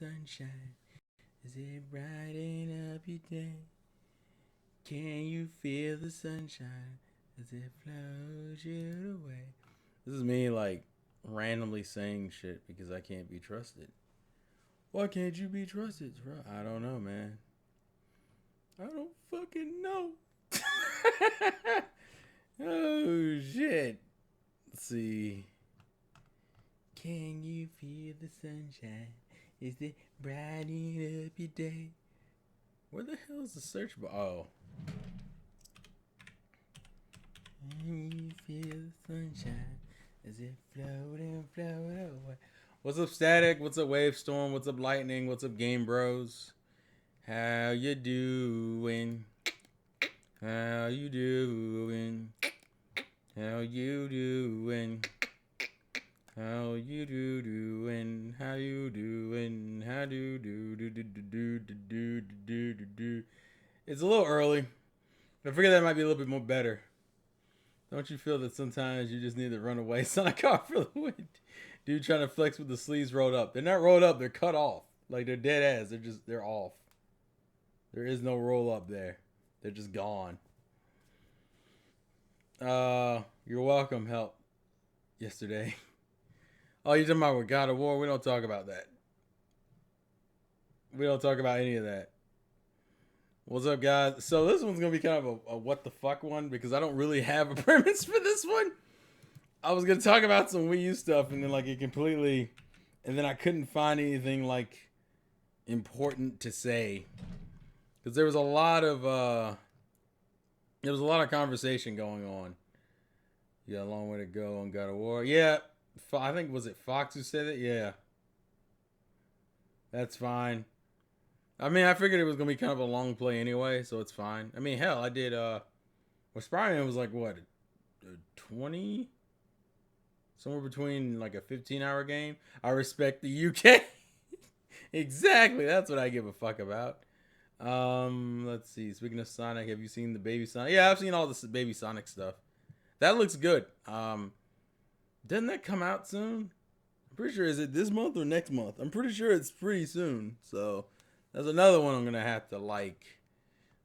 sunshine? Does it brighten up your day? Can you feel the sunshine as it flows you away? This is me like randomly saying shit because I can't be trusted. Why can't you be trusted, bro? I don't know, man. I don't fucking know. Oh shit. Let's see. Can you feel the sunshine? Is it brightening up your day? Where the hell is the search bar? Oh. Can you feel the sunshine? Is it floating, floating away? What's up, Static? What's up, Wavestorm? What's up, Lightning? What's up, Game Bros? How you doing? How you doing? How you doing? How you doing? How you doing? How do? It's a little early. I figure that might be a little bit more better. Don't you feel that sometimes you just need to run away? Son, I car for the wind. Dude trying to flex with the sleeves rolled up. They're not rolled up. They're cut off. Like they're dead ass. They're off. There is no roll up there. They're just gone. You're welcome. Help. Yesterday. Oh, you're talking about with God of War? We don't talk about that. We don't talk about any of that. What's up, guys? So this one's gonna be kind of a what the fuck one because I don't really have a premise for this one. I was gonna talk about some Wii U stuff and then like it completely, and then I couldn't find anything like important to say because there was a lot of conversation going on. Yeah, a long way to go on God of War. Yeah, I think was it Fox who said it? Yeah, that's fine. I mean, I figured it was gonna be kind of a long play anyway, so it's fine. I mean, hell, I did. Well, Spider-Man was like what, 20, somewhere between like a 15-hour game. I respect the UK. Exactly, that's what I give a fuck about. Let's see. Speaking of Sonic, have you seen the Baby Sonic? Yeah, I've seen all this Baby Sonic stuff. That looks good. Doesn't that come out soon? I'm pretty sure, is it this month or next month? I'm pretty sure it's pretty soon. So that's another one I'm gonna have to like.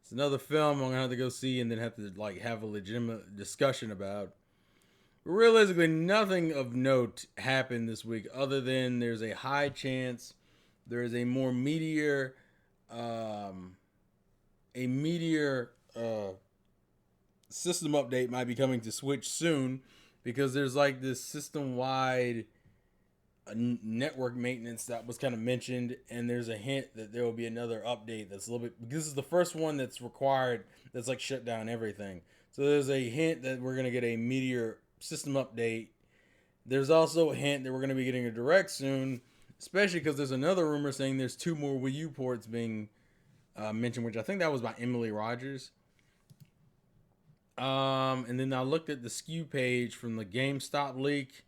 It's another film I'm gonna have to go see and then have to like have a legitimate discussion about. But realistically, nothing of note happened this week other than there's a high chance there is a more meteor, a meteor system update might be coming to Switch soon because there's like this system wide network maintenance that was kind of mentioned, and there's a hint that there will be another update that's a little bit. This is the first one that's required that's like shut down everything. So there's a hint that we're gonna get a Meteor system update. There's also a hint that we're gonna be getting a direct soon, especially because there's another rumor saying there's two more Wii U ports being mentioned, which I think that was by Emily Rogers. And then I looked at the SKU page from the GameStop leak.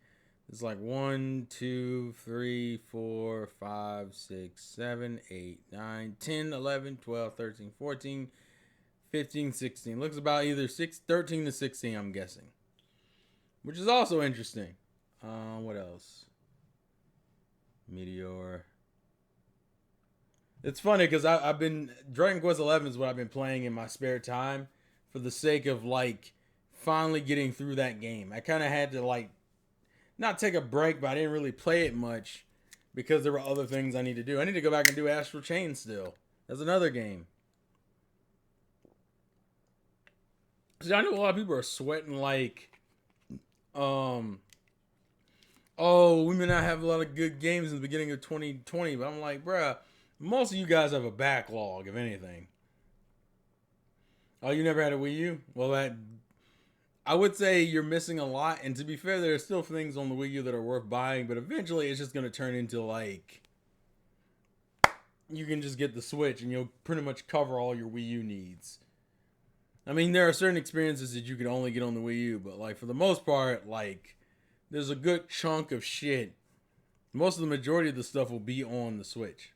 It's like 1, 2, 3, 4, 5, 6, 7, 8, 9, 10, 11, 12, 13, 14, 15, 16. Looks about either 13 to 16, I'm guessing. Which is also interesting. What else? Meteor. It's funny because I've been. Dragon Quest 11 is what I've been playing in my spare time for the sake of like finally getting through that game. I kind of had to like not take a break, but I didn't really play it much because there were other things I need to do. I need to go back and do Astral Chain still. That's another game. So I know a lot of people are sweating like, oh, we may not have a lot of good games in the beginning of 2020, but I'm like, bruh, most of you guys have a backlog, if anything. Oh, you never had a Wii U? Well, I would say you're missing a lot. And to be fair, there are still things on the Wii U that are worth buying, but eventually it's just going to turn into like you can just get the Switch and you'll pretty much cover all your Wii U needs. I mean, there are certain experiences that you can only get on the Wii U, but like for the most part, like there's a good chunk of shit. Most of the majority of the stuff will be on the Switch.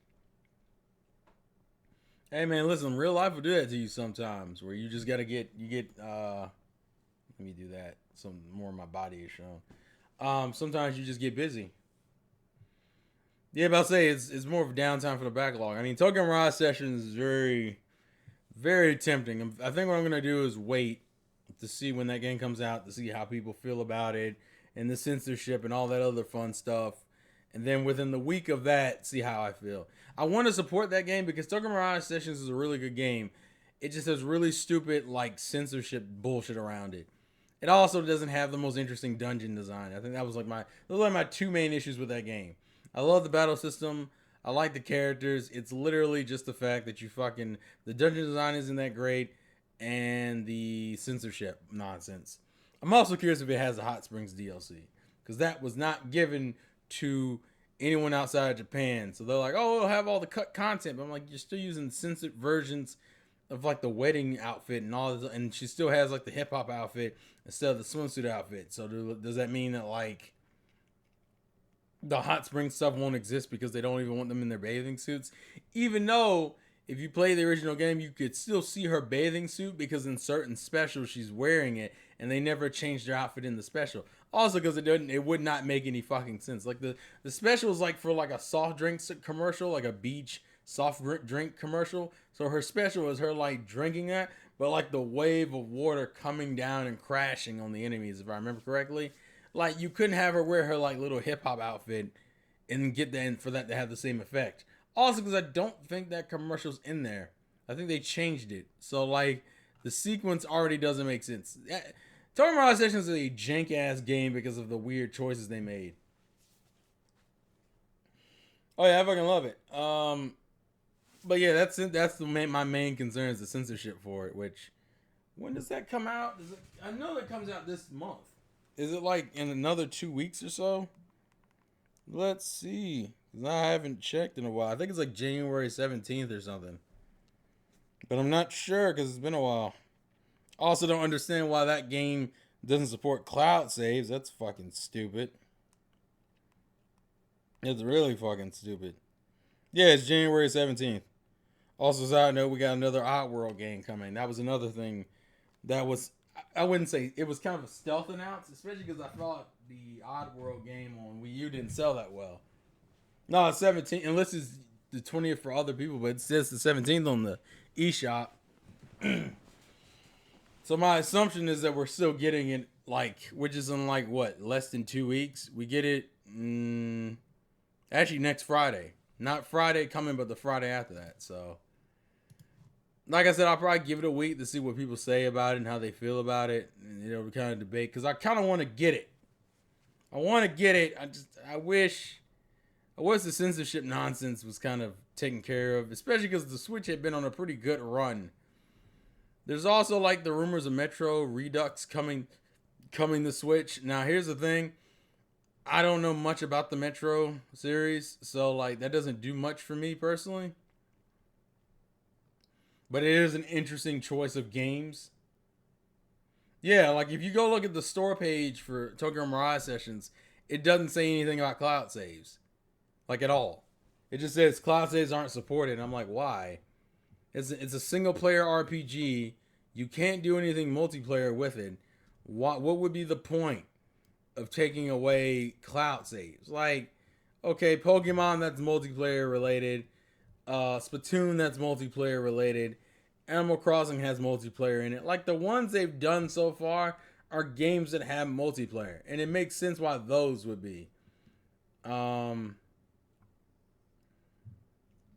Hey man, listen, real life will do that to you sometimes, where you just gotta let me do that. Some more of my body is shown. Sometimes you just get busy. Yeah, but I'll say it's more of a downtime for the backlog. I mean, Tokyo Mirage Sessions is very, very tempting. I think what I'm gonna do is wait to see when that game comes out to see how people feel about it and the censorship and all that other fun stuff. And then within the week of that, see how I feel. I want to support that game because Tokyo Mirage Sessions is a really good game. It just has really stupid like censorship bullshit around it. It also doesn't have the most interesting dungeon design. I think that was like those are like my two main issues with that game. I love the battle system. I like the characters. It's literally just the fact that you fucking the dungeon design isn't that great and the censorship nonsense. I'm also curious if it has a Hot Springs DLC because that was not given to anyone outside of Japan. So they're like, oh, we'll have all the cut content, but I'm like, you're still using censored versions of like the wedding outfit and all this, and she still has like the hip hop outfit instead of the swimsuit outfit. So does that mean that like the hot spring stuff won't exist because they don't even want them in their bathing suits? Even though if you play the original game, you could still see her bathing suit because in certain specials she's wearing it, and they never changed her outfit in the special. Also, because it would not make any fucking sense. Like the special is like for like a soft drink commercial, like a beach soft drink commercial. So her special is her like drinking that, but like the wave of water coming down and crashing on the enemies, if I remember correctly. Like you couldn't have her wear her like little hip hop outfit and get that and for that to have the same effect. Also, because I don't think that commercial's in there. I think they changed it. So like the sequence already doesn't make sense. Tokyo Mirage Sessions is a jank ass game because of the weird choices they made. Oh yeah, I fucking love it. But yeah, my main concern is the censorship for it. Which when does that come out? I know it comes out this month. Is it like in another 2 weeks or so? Let's see. I haven't checked in a while. I think it's like January 17th or something. But I'm not sure because it's been a while. Also, don't understand why that game doesn't support cloud saves. That's fucking stupid. It's really fucking stupid. Yeah, it's January 17th. Also, side note, we got another Oddworld game coming. That was another thing that was, I wouldn't say, it was kind of a stealth announce, especially because I thought the Oddworld game on Wii U didn't sell that well. No, it's 17, unless it's the 20th for other people, but it says the 17th on the eShop. So my assumption is that we're still getting it, like, which is in like, what, less than 2 weeks? We get it, actually next Friday. Not Friday coming, but the Friday after that, so like I said, I'll probably give it a week to see what people say about it and how they feel about it. And, we kind of debate because I kind of want to get it. I want to get it. I wish the censorship nonsense was kind of taken care of, especially because the Switch had been on a pretty good run. There's also like the rumors of Metro Redux coming to Switch. Now, here's the thing. I don't know much about the Metro series, so like that doesn't do much for me personally. But it is an interesting choice of games. Yeah, like if you go look at the store page for Tokyo Mirage Sessions, it doesn't say anything about cloud saves. Like at all. It just says cloud saves aren't supported. And I'm like, why? It's a single player RPG. You can't do anything multiplayer with it. What would be the point of taking away cloud saves? Like, okay, Pokemon, that's multiplayer related. Splatoon, that's multiplayer related. Animal Crossing has multiplayer in it. Like the ones they've done so far are games that have multiplayer, and it makes sense why those would be.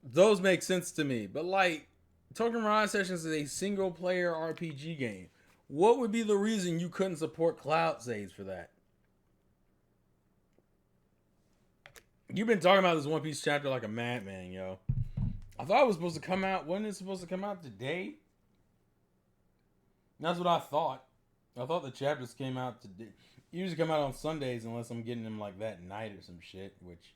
Those make sense to me, but like Tokyo Mirage Sessions is a single player RPG game. What would be the reason you couldn't support cloud saves for that? You've been talking about this One Piece chapter like a madman, yo. I thought it was supposed to come out. When is it supposed to come out today? That's what I thought. I thought the chapters came out today. Usually come out on Sundays unless I'm getting them like that night or some shit. Which,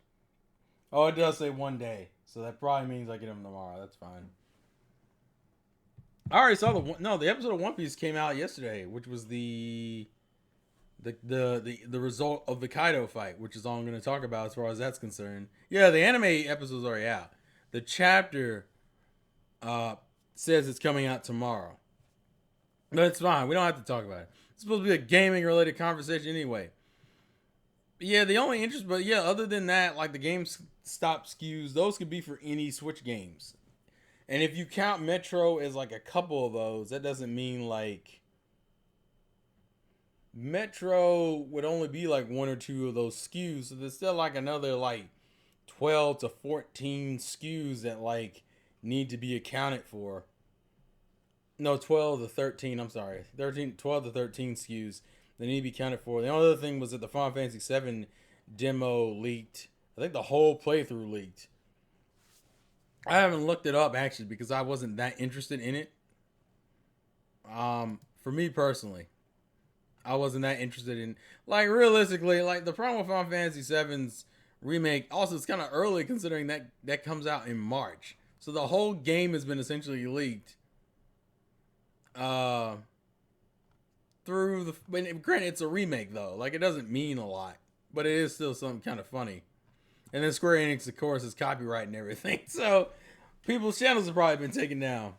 oh, it does say one day, so that probably means I get them tomorrow. That's fine. I already saw the episode of One Piece came out yesterday, which was the result of the Kaido fight, which is all I'm going to talk about as far as that's concerned. Yeah, the anime episode's already out. The chapter says it's coming out tomorrow. But it's fine. We don't have to talk about it. It's supposed to be a gaming related conversation anyway. Yeah, the only interest, but yeah, other than that, like the GameStop SKUs, those could be for any Switch games. And if you count Metro as like a couple of those, that doesn't mean like Metro would only be like one or two of those SKUs. So there's still like another like 12 to 14 SKUs that like need to be accounted for. No, 12 to 13, I'm sorry. 12 to 13 SKUs that need to be counted for. The only other thing was that the Final Fantasy 7 demo leaked. I think the whole playthrough leaked. I haven't looked it up actually because I wasn't that interested in it. For me personally, I wasn't that interested in like realistically like the problem with Final Fantasy 7's remake. Also, it's kind of early considering that comes out in March, so the whole game has been essentially leaked. Uh, through the. But granted, it's a remake though. Like it doesn't mean a lot, but it is still something kind of funny. And then Square Enix, of course, is copyright and everything. So people's channels have probably been taken down.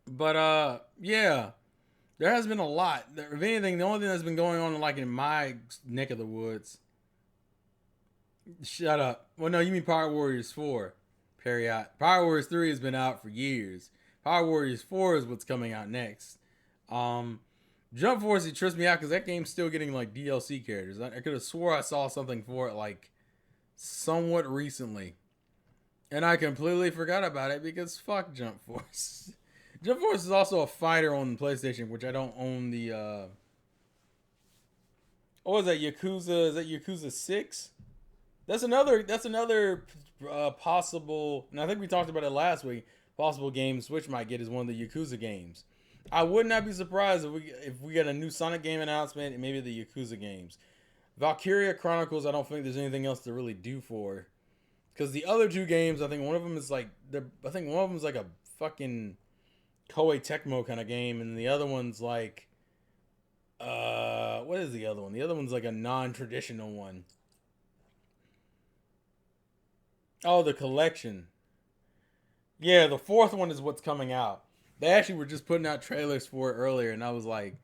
But yeah, there has been a lot. If anything, the only thing that's been going on, like in my neck of the woods. Shut up. Well, no, you mean Power Warriors 4. Period. Power Warriors 3 has been out for years. Power Warriors 4 is what's coming out next. Um, Jump Force, it trips me out because that game's still getting like DLC characters. I could have swore I saw something for it like somewhat recently. And I completely forgot about it because fuck Jump Force. Jump Force is also a fighter on the PlayStation, which I don't own the what was that, Yakuza? Is that Yakuza 6? That's another possible, and I think we talked about it last week. Possible game Switch might get is one of the Yakuza games. I would not be surprised if we get a new Sonic game announcement and maybe the Yakuza games. Valkyria Chronicles, I don't think there's anything else to really do for, because the other two games, I think one of them is like I think one of them is like a fucking Koei Tecmo kind of game, and the other one's like what is the other one? The other one's like a non-traditional one. Oh, the collection. Yeah, the fourth one is what's coming out. They actually were just putting out trailers for it earlier, and I was like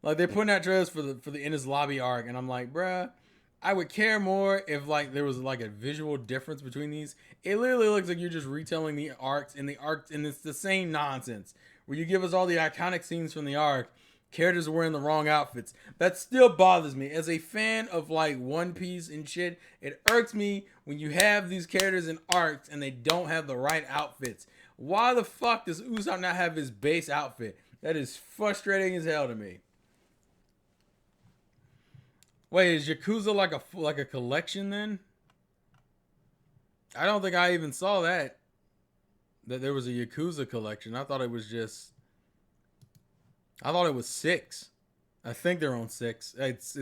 they're putting out trailers for the Innis Lobby arc, and I'm like, bruh, I would care more if like there was like a visual difference between these. It literally looks like you're just retelling the arcs, and it's the same nonsense where you give us all the iconic scenes from the arc. Characters are wearing the wrong outfits. That still bothers me. As a fan of like One Piece and shit, it irks me when you have these characters in arcs and they don't have the right outfits. Why the fuck does Usopp not have his base outfit? That is frustrating as hell to me. Wait, is Yakuza like a collection then? I don't think I even saw that there was a Yakuza collection. I thought it was six. I think they're on six. It's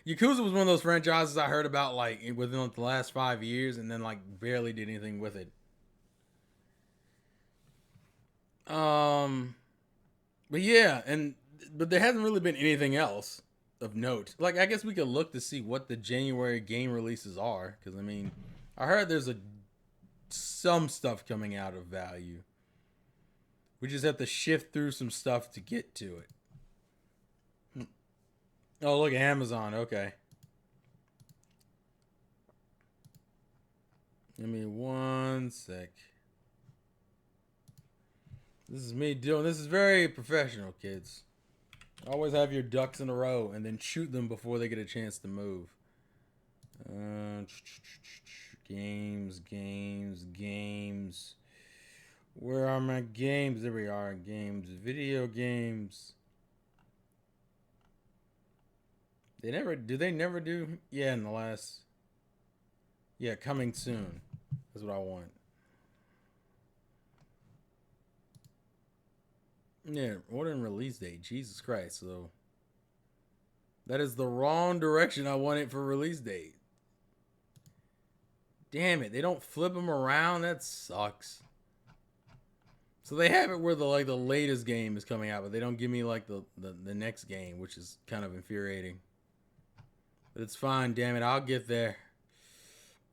Yakuza was one of those franchises I heard about like within like, the last 5 years, and then like barely did anything with it. Um, but yeah, but there hasn't really been anything else of note. Like I guess we could look to see what the January game releases are, because I mean, I heard there's some stuff coming out of value. We just have to shift through some stuff to get to it. Oh, look at Amazon. Okay. Give me one sec. This is me doing. This is very professional, kids. Always have your ducks in a row and then shoot them before they get a chance to move. Games. Where are my games? There we are. Games. Video games. They never do? Yeah, in the last. Yeah, coming soon. That's what I want. Yeah, order and release date. Jesus Christ. So that is the wrong direction I want it for release date. Damn it, they don't flip them around. That sucks. So they have it where the latest game is coming out, but they don't give me like the next game, which is kind of infuriating. But it's fine, damn it, I'll get there.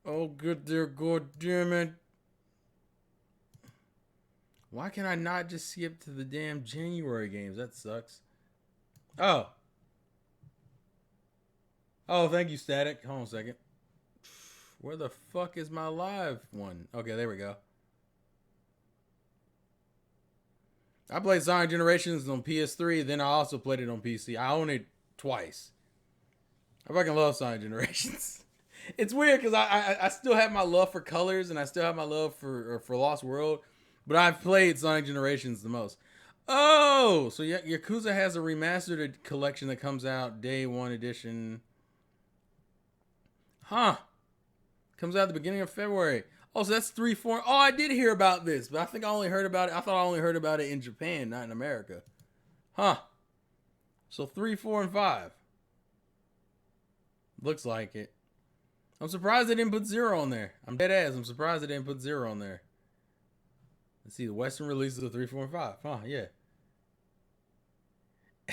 Oh, good there, god damn it. Why can I not just skip to the damn January games? That sucks. Oh. Oh, thank you, Static. Hold on a second. Where the fuck is my live one? Okay, there we go. I played Sonic Generations on PS3, then I also played it on PC. I own it twice. I fucking love Sonic Generations. It's weird because I still have my love for Colors and I still have my love for Lost World, but I've played Sonic Generations the most. Oh, so Yakuza has a remastered collection that comes out day one edition. Huh. Comes out at the beginning of February. Oh, so that's 3, 4. Oh, I did hear about this, but I think I only heard about it. I thought I only heard about it in Japan, not in America. Huh. So 3, 4, and 5. Looks like it. I'm surprised they didn't put 0 on there. I'm dead ass. I'm surprised they didn't put 0 on there. Let's see, the Western releases of 3, 4, and 5. Huh, yeah.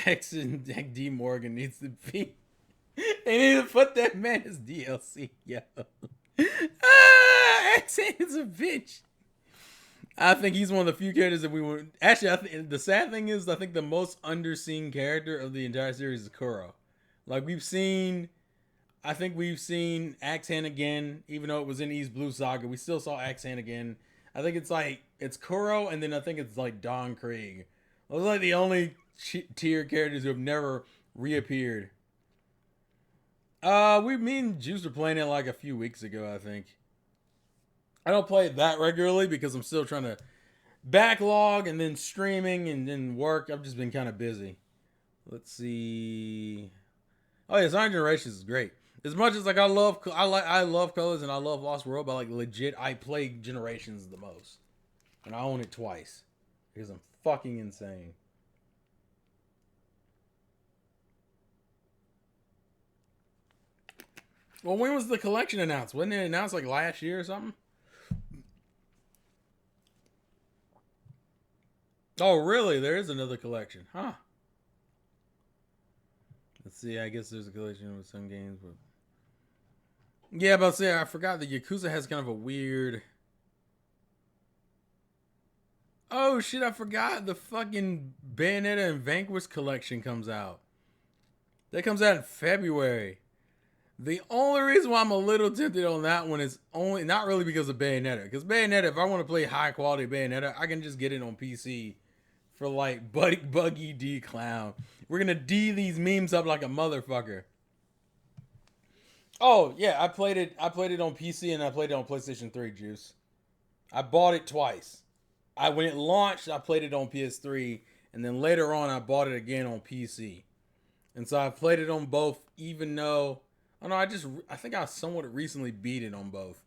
X and D Morgan needs to be. They need to put that man as DLC, yo. X is a bitch. I think he's one of the few characters that we were. Actually, I think the sad thing is, I think the most underseen character of the entire series is Kuro. Like I think we've seen Axe Hand again, even though it was in East Blue Saga. We still saw Axe Hand again. I think it's Kuro, and then I think it's like Don Krieg. Those are like the only tier characters who have never reappeared. Me and Juice were playing it like a few weeks ago, I think. I don't play it that regularly because I'm still trying to backlog and then streaming and then work. I've just been kind of busy. Let's see. Oh yeah, Sonic Generations is great. As much as like I love Colors and I love Lost World, but like legit, I play Generations the most, and I own it twice because I'm fucking insane. Well, when was the collection announced? Wasn't it announced like last year or something? Oh, really? There is another collection, huh? Let's see. I guess there's a collection with some games, but yeah, but say I forgot that Yakuza has kind of a weird. Oh shit! I forgot the fucking Bayonetta and Vanquish collection comes out. That comes out in February. The only reason why I'm a little tempted on that one is only not really because of Bayonetta. Because Bayonetta, if I want to play high quality Bayonetta, I can just get it on PC for like Buggy D Clown. We're gonna D these memes up like a motherfucker. Oh yeah, I played it. I played it on PC and I played it on PlayStation 3. Juice. I bought it twice. When it launched, I played it on PS3, and then later on, I bought it again on PC. And so I played it on both, even though I know I think I somewhat recently beat it on both.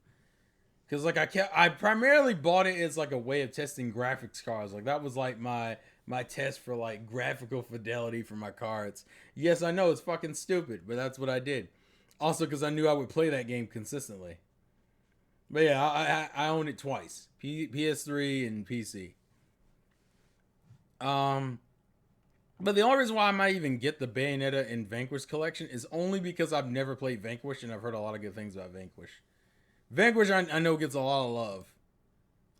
Cause like I primarily bought it as like a way of testing graphics cards. Like that was like my test for like graphical fidelity for my cards. Yes, I know it's fucking stupid, but that's what I did. Also, because I knew I would play that game consistently. But yeah, I own it twice, PS3 and PC. Um, but the only reason why I might even get the Bayonetta and Vanquish collection is only because I've never played Vanquish and I've heard a lot of good things about Vanquish. Vanquish, I know gets a lot of love.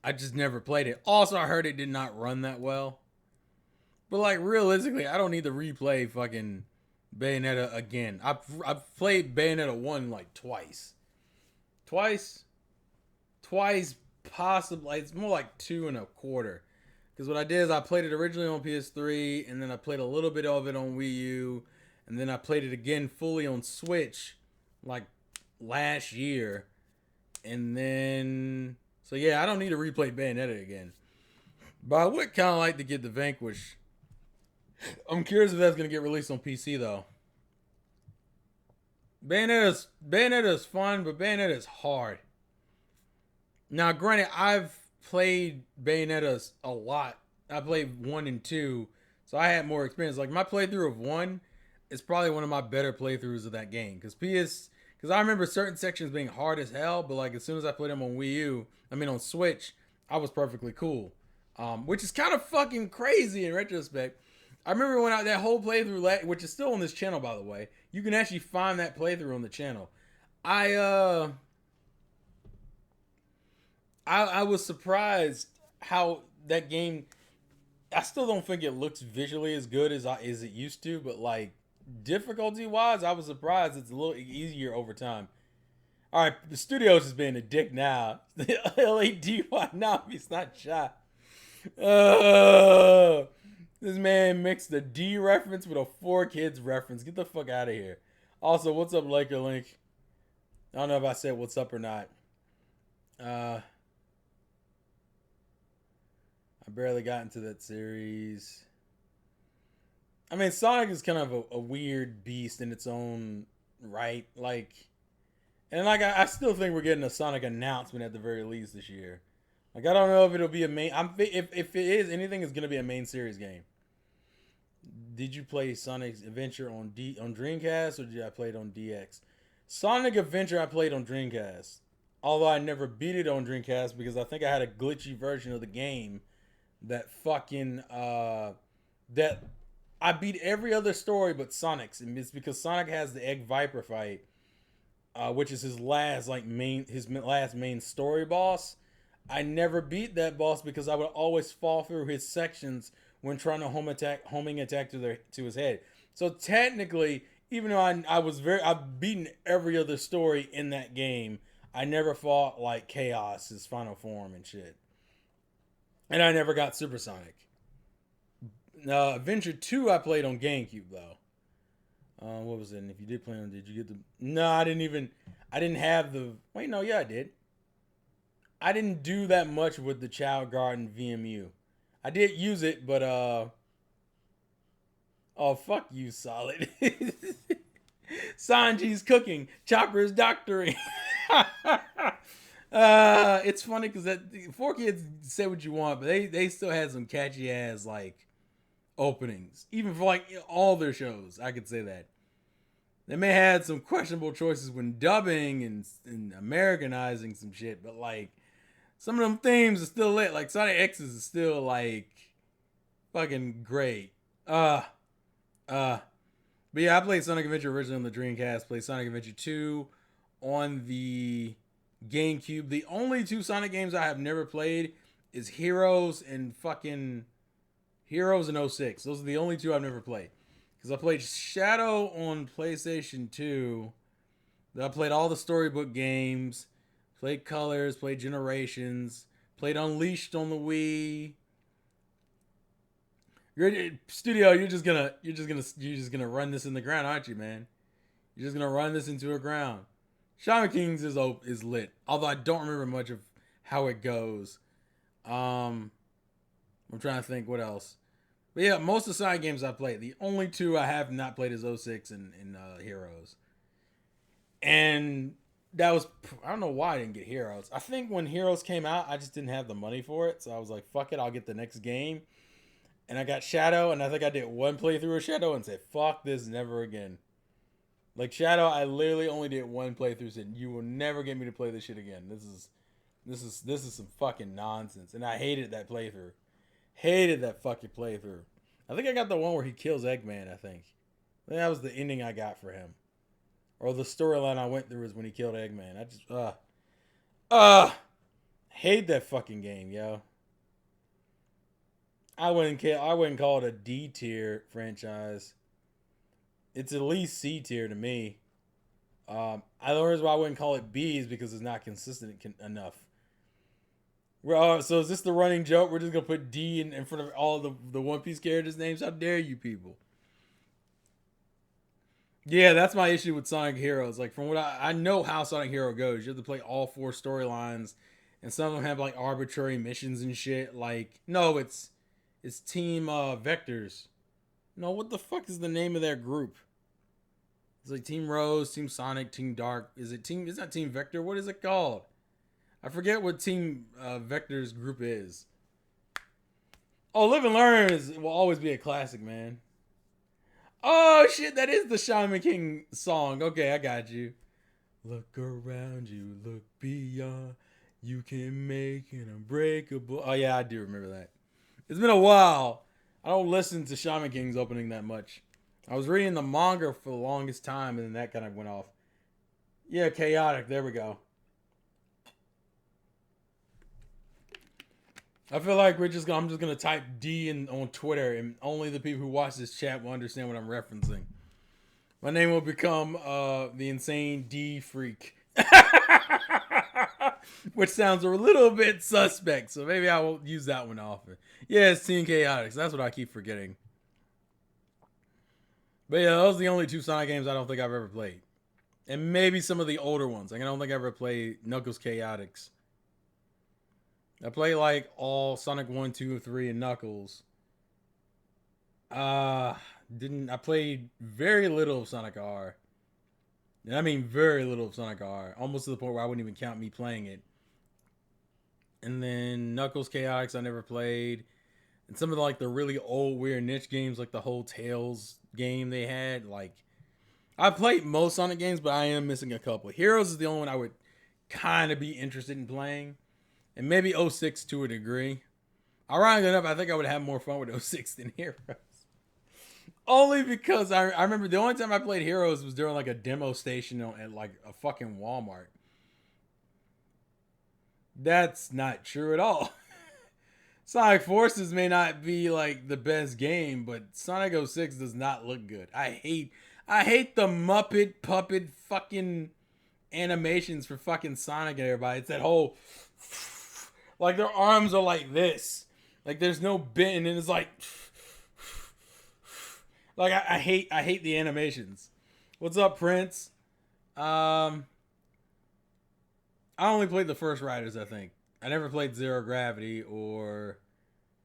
I just never played it. Also, I heard it did not run that well. But like realistically, I don't need to replay fucking Bayonetta again. I've played Bayonetta 1 like twice, possibly. It's more like 2.25. Because what I did is I played it originally on PS3, and then I played a little bit of it on Wii U, and then I played it again fully on Switch, like last year, and then so yeah, I don't need to replay Bayonetta again. But I would kind of like to get the Vanquish. I'm curious if that's gonna get released on PC though. Bayonetta's fun, but Bayonetta's hard. Now, granted, I've played Bayonetta's a lot. I played 1 and 2, so I had more experience. Like my playthrough of 1 is probably one of my better playthroughs of that game because I remember certain sections being hard as hell, but like as soon as I played them on on Switch, I was perfectly cool. Which is kind of fucking crazy in retrospect. I remember when that whole playthrough, which is still on this channel by the way, you can actually find that playthrough on the channel. I I was surprised how that game. I still don't think it looks visually as good as it used to, but like difficulty wise, I was surprised it's a little easier over time. All right, the studio's just being a dick now. LADY now he's not shot. This man mixed the D reference with a 4Kids reference. Get the fuck out of here. Also, what's up, Laker Link? I don't know if I said what's up or not. I barely got into that series. I mean, Sonic is kind of a weird beast in its own right. Like, and like I still think we're getting a Sonic announcement at the very least this year. Like, I don't know if it'll be a main. If it is anything, it's gonna be a main series game. Did you play Sonic's Adventure on Dreamcast, or did I play it on DX? Sonic Adventure I played on Dreamcast, although I never beat it on Dreamcast because I think I had a glitchy version of the game that fucking that I beat every other story but Sonic's, and it's because Sonic has the Egg Viper fight, which is his last main story boss. I never beat that boss because I would always fall through his sections when trying to homing attack to his head. So technically, even though I've beaten every other story in that game, I never fought like Chaos, his final form and shit. And I never got Supersonic. Adventure 2 I played on GameCube though. What was it? And if you did play on, did you get the? No, I didn't have the. Wait, no, yeah, I did. I didn't do that much with the Child Garden VMU. I did use it, but oh fuck you, Solid. Sanji's cooking, Chopper's doctoring. It's funny because that 4Kids say what you want, but they still had some catchy ass like openings, even for like all their shows. I could say that they may have had some questionable choices when dubbing and Americanizing some shit, but like some of them themes are still lit. Like Sonic X's is still like fucking great. But yeah, I played Sonic Adventure originally on the Dreamcast. Played Sonic Adventure 2 on the GameCube. The only two Sonic games I have never played is Heroes and 06. Those are the only two I've never played. Because I played Shadow on PlayStation 2. Then I played all the storybook games. Played Colors, played Generations, played Unleashed on the Wii. Studio, you're just gonna run this in the ground, aren't you, man? You're just gonna run this into a ground. Shaman Kings is lit, although I don't remember much of how it goes. I'm trying to think what else. But yeah, most of the side games I played. The only two I have not played is 06 and Heroes. And that was, I don't know why I didn't get Heroes. I think when Heroes came out, I just didn't have the money for it. So I was like, fuck it, I'll get the next game. And I got Shadow, and I think I did one playthrough of Shadow and said, fuck this, never again. Like Shadow, I literally only did one playthrough, said, you will never get me to play this shit again. This is some fucking nonsense. And I hated that playthrough. Hated that fucking playthrough. I think I got the one where he kills Eggman, I think. I think that was the ending I got for him. Or the storyline I went through is when he killed Eggman. I just, hate that fucking game, yo. I wouldn't call it a D tier franchise. It's at least C tier to me. The only reason why I wouldn't call it B is because it's not consistent enough. So is this the running joke? We're just gonna put D in front of all the One Piece characters' names? How dare you people? Yeah, that's my issue with Sonic Heroes. Like, from what I know how Sonic Hero goes, you have to play all 4 storylines, and some of them have like arbitrary missions and shit. Like, no, it's Team Vectors. No, what the fuck is the name of their group? It's like Team Rose, Team Sonic, Team Dark. It's not Team Vector. What is it called? I forget what Team Vector's group is. Oh, Live and Learn will always be a classic, man. Oh shit, that is the Shaman King song. Okay, I got you. Look around you, look beyond. You can make an unbreakable. Oh yeah, I do remember that. It's been a while. I don't listen to Shaman King's opening that much. I was reading the manga for the longest time, and then that kind of went off. Yeah, Chaotic. There we go. I feel like I'm just gonna type D on Twitter, and only the people who watch this chat will understand what I'm referencing. My name will become the insane D freak. Which sounds a little bit suspect, so maybe I won't use that one often. Yeah, it's Team Chaotix. That's what I keep forgetting. But yeah, those are the only two Sonic games I don't think I've ever played. And maybe some of the older ones. Like I don't think I ever played Knuckles Chaotix. I played like all Sonic 1, 2, 3, and Knuckles. Uh didn't I played very little of Sonic R. And I mean very little of Sonic R. Almost to the point where I wouldn't even count me playing it. And then Knuckles Chaotix I never played. And some of the, like the really old weird niche games like the whole Tails game they had, like I played most Sonic games, but I am missing a couple. Heroes is the only one I would kind of be interested in playing. And maybe '06 to a degree. Ironically enough, I think I would have more fun with '06 than Heroes. Only because I remember the only time I played Heroes was during like a demo station at like a fucking Walmart. That's not true at all. Sonic Forces may not be like the best game, but Sonic '06 does not look good. I hate the Muppet puppet fucking animations for fucking Sonic and everybody. It's that whole like their arms are like this. Like there's no bit and then it's like I hate the animations. What's up, Prince? I only played the first Riders, I think. I never played Zero Gravity or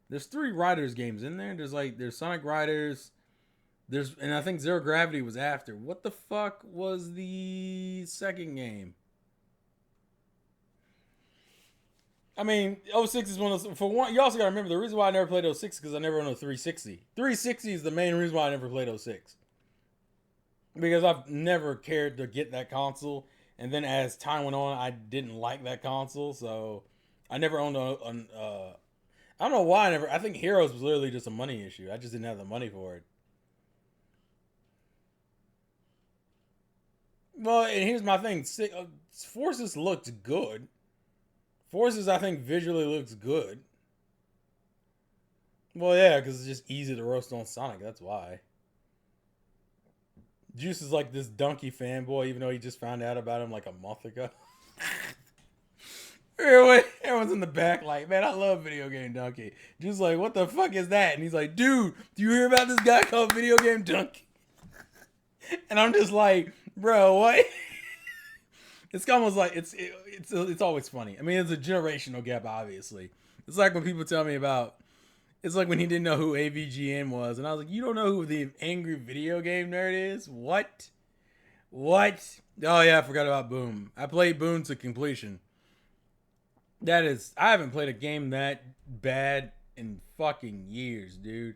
there's 3 Riders games in there. There's Sonic Riders. And I think Zero Gravity was after. What the fuck was the second game? I mean, '06 is one of those. For one, you also got to remember the reason why I never played '06 because I never owned a 360. 360 is the main reason why I never played '06 because I've never cared to get that console. And then as time went on, I didn't like that console, so I never owned I don't know why I never. I think Heroes was literally just a money issue. I just didn't have the money for it. Well, and here's my thing: Forces looked good. Forces, I think, visually looks good. Well, yeah, because it's just easy to roast on Sonic. That's why. Juice is like this donkey fanboy, even though he just found out about him like a month ago. Everyone's in the back like, man, I love Video Game Donkey. Juice is like, what the fuck is that? And he's like, dude, do you hear about this guy called Video Game Donkey? And I'm just like, bro, what? It's almost like it's always funny. I mean, it's a generational gap, obviously. It's like when people tell me about. It's like when he didn't know who AVGN was, and I was like, "You don't know who the angry video game nerd is? What? What? Oh yeah, I forgot about Boom. I played Boom to completion. That is, I haven't played a game that bad in fucking years, dude.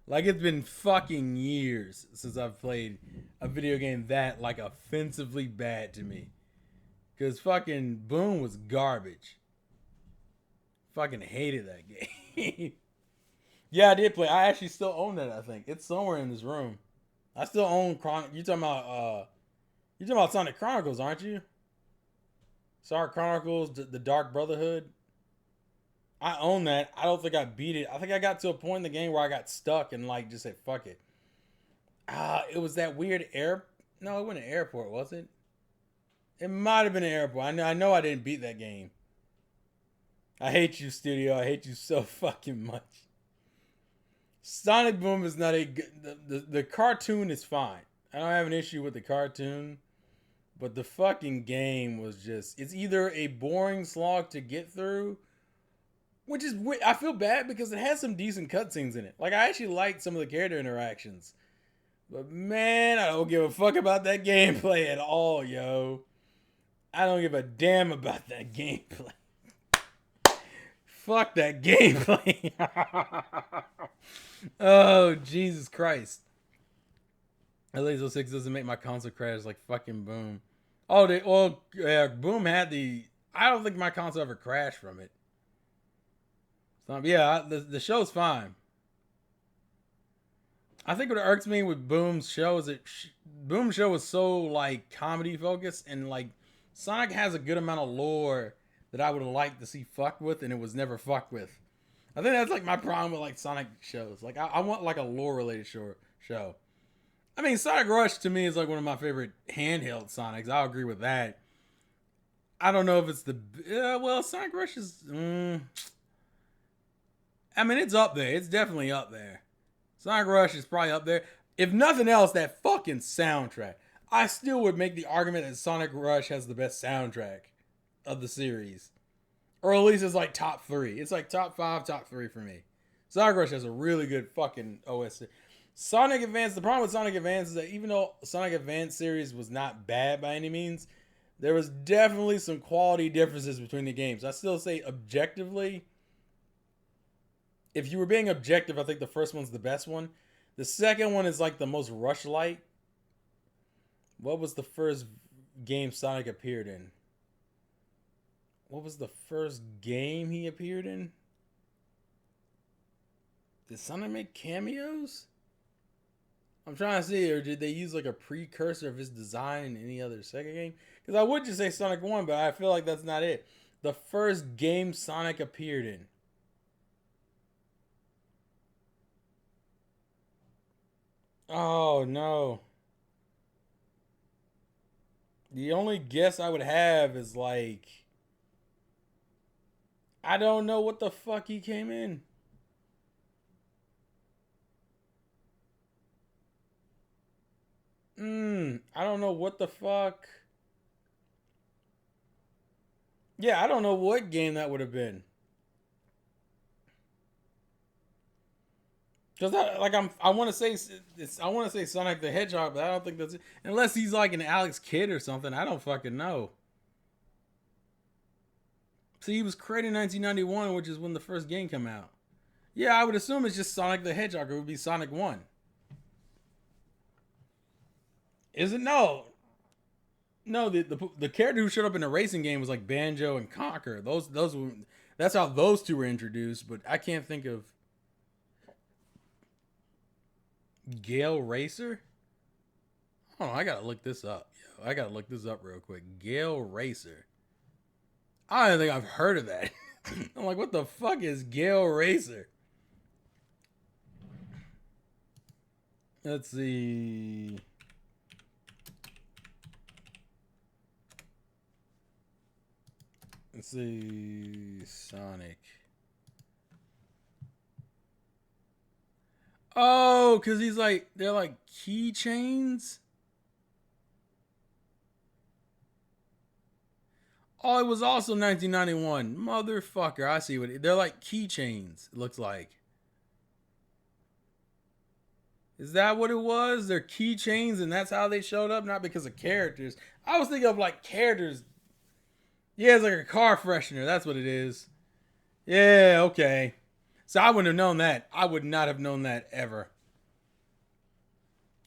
Like it's been fucking years since I've played a video game that like offensively bad to me. Cause fucking Boom was garbage. Fucking hated that game. Yeah, I did play. I actually still own that. I think it's somewhere in this room. I still own You talking about Sonic Chronicles, aren't you? Sonic Chronicles, the Dark Brotherhood. I own that. I don't think I beat it. I think I got to a point in the game where I got stuck and like just said fuck it. It was that weird air. No, it wasn't an airport, was it? It might have been an airport. I know I didn't beat that game. I hate you, studio. I hate you so fucking much. Sonic Boom is not a good. The cartoon is fine. I don't have an issue with the cartoon, but the fucking game was just. It's either a boring slog to get through, which is. I feel bad because it has some decent cutscenes in it. Like, I actually liked some of the character interactions. But man, I don't give a fuck about that gameplay at all, yo. I don't give a damn about that gameplay. Fuck that gameplay. Oh, Jesus Christ. At least 06 doesn't make my console crash like fucking Boom. Yeah, Boom had the. I don't think my console ever crashed from it. So, yeah, the show's fine. I think what irks me with Boom's show is that Boom's show was so like comedy focused and like Sonic has a good amount of lore that I would have liked to see fucked with and it was never fucked with. I think that's like my problem with like Sonic shows. Like I want like a lore related show. I mean, Sonic Rush to me is like one of my favorite handheld Sonics. I'll agree with that. I don't know if it's the well, Sonic Rush is. I mean, it's up there. It's definitely up there. Sonic Rush is probably up there. If nothing else, that fucking soundtrack. I still would make the argument that Sonic Rush has the best soundtrack of the series, or at least it's like top three. It's like top five, top three for me. Sonic Rush has a really good fucking OST. Sonic Advance. The problem with Sonic Advance is that even though Sonic Advance series was not bad by any means, there was definitely some quality differences between the games. I still say objectively, if you were being objective, I think the first one's the best one. The second one is like the most rush-like. What was the first game Sonic appeared in? What was the first game he appeared in? Did Sonic make cameos? I'm trying to see, or did they use like a precursor of his design in any other Sega game? Because I would just say Sonic 1, but I feel like that's not it. The first game Sonic appeared in. Oh, no. The only guess I would have is like, I don't know what the fuck he came in. I don't know what the fuck. Yeah, I don't know what game that would have been. Cause I want to say I want to say Sonic the Hedgehog, but I don't think that's it. Unless he's like an Alex Kidd or something. I don't fucking know. See, he was created in 1991, which is when the first game came out. Yeah, I would assume it's just Sonic the Hedgehog. It would be Sonic 1. Is it? No. No, the character who showed up in the racing game was like Banjo and Conker. Those were, that's how those two were introduced, but I can't think of Gale Racer? Oh, I gotta look this up. Yo, I gotta look this up real quick. Gale Racer. I don't think I've heard of that. I'm like, what the fuck is Gale Racer? Let's see. Let's see. Sonic. Oh, because he's like, they're like keychains? Oh, it was also 1991. Motherfucker, I see what they're like keychains, it looks like. Is that what it was? They're keychains and that's how they showed up? Not because of characters. I was thinking of like characters. Yeah, it's like a car freshener. That's what it is. Yeah, okay. So I wouldn't have known that. I would not have known that ever.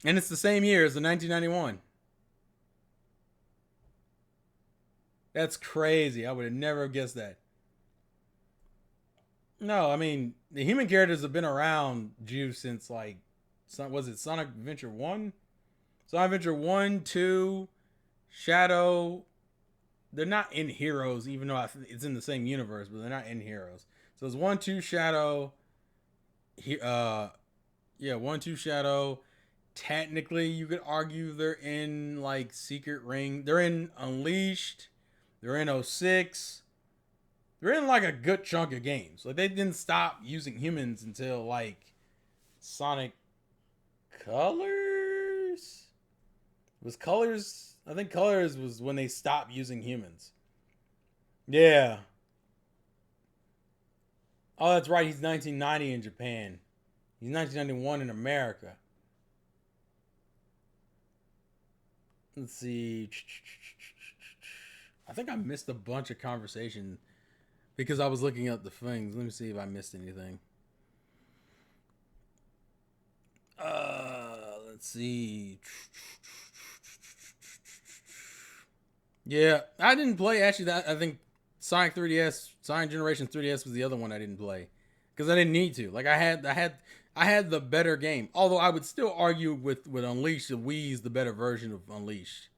And it's the same year as the 1991. That's crazy. I would have never guessed that. No, I mean, the human characters have been around, Juice, since like, was it Sonic Adventure 1? Sonic Adventure 1, 2, Shadow. They're not in Heroes, even though it's in the same universe, but they're not in Heroes. So it's 1, 2, Shadow. Yeah, 1, 2, Shadow. Technically, you could argue they're in like Secret Ring. They're in Unleashed. They're in 06. They're in like a good chunk of games. Like they didn't stop using humans until like Sonic Colors. Was Colors? I think Colors was when they stopped using humans. Yeah. Oh, that's right. He's 1990 in Japan. He's 1991 in America. Let's see. I think I missed a bunch of conversation because I was looking up the things. Let me see if I missed anything. Let's see. Yeah, I didn't play actually. That I think Sonic 3DS, Sonic Generation 3DS was the other one I didn't play because I didn't need to. Like I had the better game. Although I would still argue with Unleashed, the Wii's the better version of Unleashed.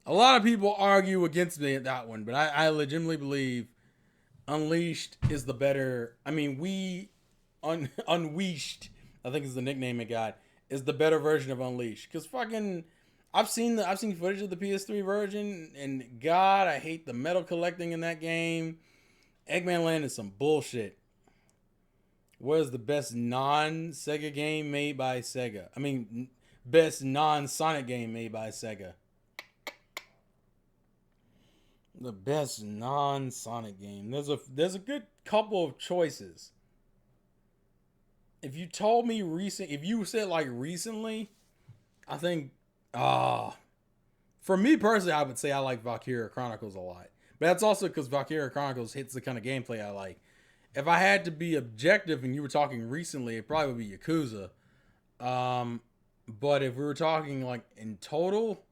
A lot of people argue against me at that one, but I legitimately believe Unleashed is the better. I mean, Unleashed, I think is the nickname it got, is the better version of Unleashed. Cause fucking, I've seen footage of the PS3 version, and God, I hate the metal collecting in that game. Eggman Land is some bullshit. What is the best non-Sega game made by Sega? I mean, best non-Sonic game made by Sega. The best non-Sonic game. There's a good couple of choices. If you told me if you said like recently, I think for me personally, I would say I like Valkyria Chronicles a lot. But that's also because Valkyria Chronicles hits the kind of gameplay I like. If I had to be objective and you were talking recently, it probably would be Yakuza. But if we were talking like in total,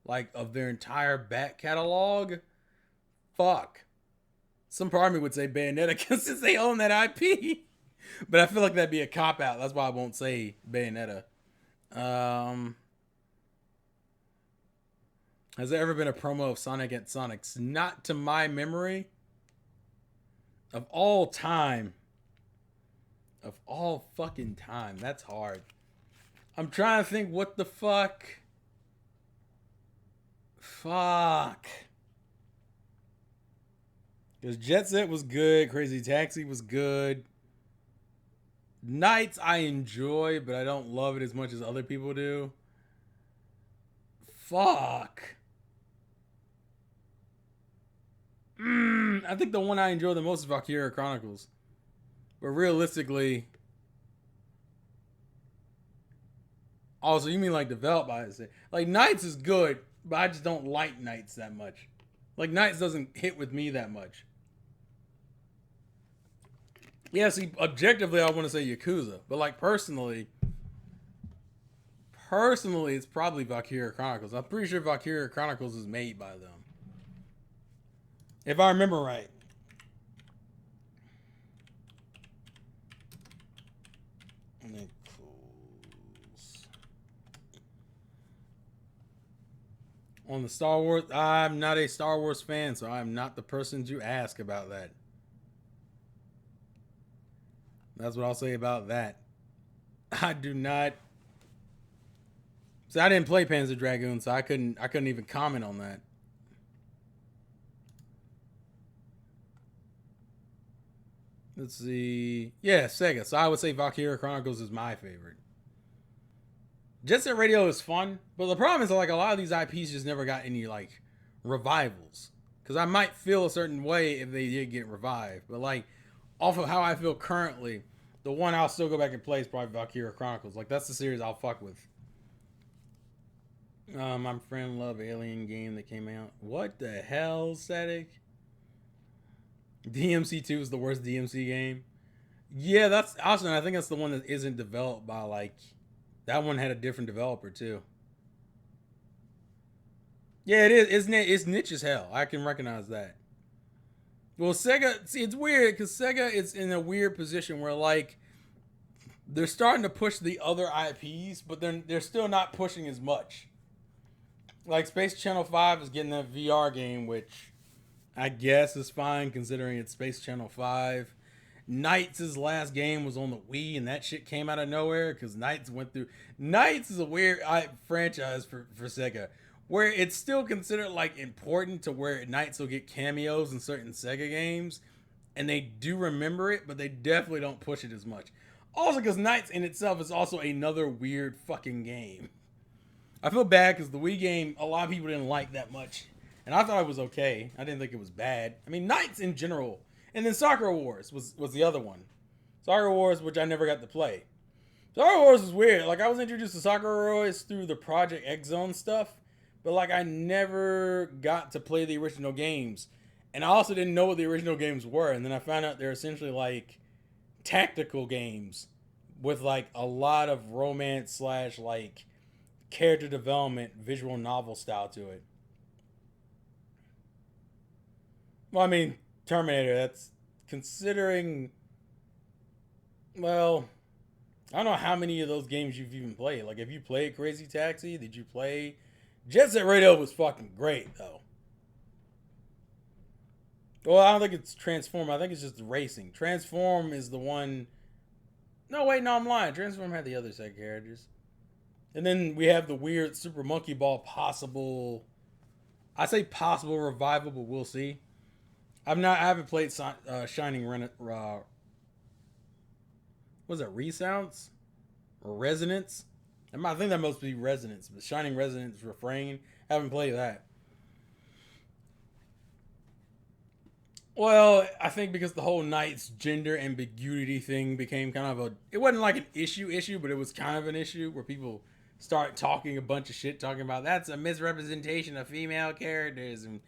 like of their entire back catalog, fuck. Some part of me would say Bayonetta because since they own that IP. But I feel like that'd be a cop out. That's why I won't say Bayonetta. Has there ever been a promo of Sonic at Sonic's? Not to my memory. Of all time. Of all fucking time. That's hard. I'm trying to think what the fuck. Fuck. Because Jet Set was good. Crazy Taxi was good. Nights I enjoy, but I don't love it as much as other people do. Fuck. I think the one I enjoy the most is Valkyria Chronicles. But realistically... Also, you mean like developed by it? Like Nights is good, but I just don't like Nights that much. Like Nights doesn't hit with me that much. Yeah, see, objectively, I want to say Yakuza, but like personally, it's probably Valkyria Chronicles. I'm pretty sure Valkyria Chronicles is made by them, if I remember right. On the Star Wars, I'm not a Star Wars fan, so I'm not the person to ask about that. That's what I'll say about that. I do not. So I didn't play Panzer Dragoon, so I couldn't even comment on that. Let's see. Yeah, Sega. So I would say Valkyria Chronicles is my favorite. Jet Set Radio is fun, but the problem is like a lot of these IPs just never got any like revivals. Because I might feel a certain way if they did get revived, but like off of how I feel currently, the one I'll still go back and play is probably Valkyria Chronicles. Like that's the series I'll fuck with. My friend love Alien game that came out. What the hell, Static? DMC2 is the worst DMC game. Yeah, that's awesome. I think that's the one that isn't developed by like. That one had a different developer too. Yeah, it is. It's niche as hell. I can recognize that. Well, Sega, see, it's weird because Sega is in a weird position where like they're starting to push the other IPs, but they're still not pushing as much. Like Space Channel 5 is getting that VR game, which I guess is fine considering it's Space Channel 5. Knights' last game was on the Wii, and that shit came out of nowhere because Knights went through. Knights is a weird franchise for Sega, where it's still considered like important to where Knights will get cameos in certain Sega games, and they do remember it, but they definitely don't push it as much. Also, because Knights in itself is also another weird fucking game. I feel bad because the Wii game, a lot of people didn't like that much, and I thought it was okay. I didn't think it was bad. I mean, Knights in general. And then Soccer Wars was the other one. Soccer Wars, which I never got to play. Soccer Wars was weird. Like, I was introduced to Soccer Wars through the Project X Zone stuff. But, like, I never got to play the original games. And I also didn't know what the original games were. And then I found out they're essentially, like, tactical games. With, like, a lot of romance / like, character development, visual novel style to it. Well, I mean... Terminator, that's considering, well, I don't know how many of those games you've even played. Like, have you played Crazy Taxi? Did you play? Jet Set Radio was fucking great, though. Well, I don't think it's Transform. I think it's just racing. Transform is the one. No, wait, no, I'm lying. Transform had the other set characters. And then we have the weird Super Monkey Ball possible. I say possible revival, but we'll see. I haven't played Shining was it Resounds or Resonance? I think that must be Resonance, but Shining Resonance Refrain. I haven't played that. Well, I think because the whole Knight's gender ambiguity thing became kind of a. It wasn't like an issue, but it was kind of an issue where people start talking a bunch of shit, talking about that's a misrepresentation of female characters, and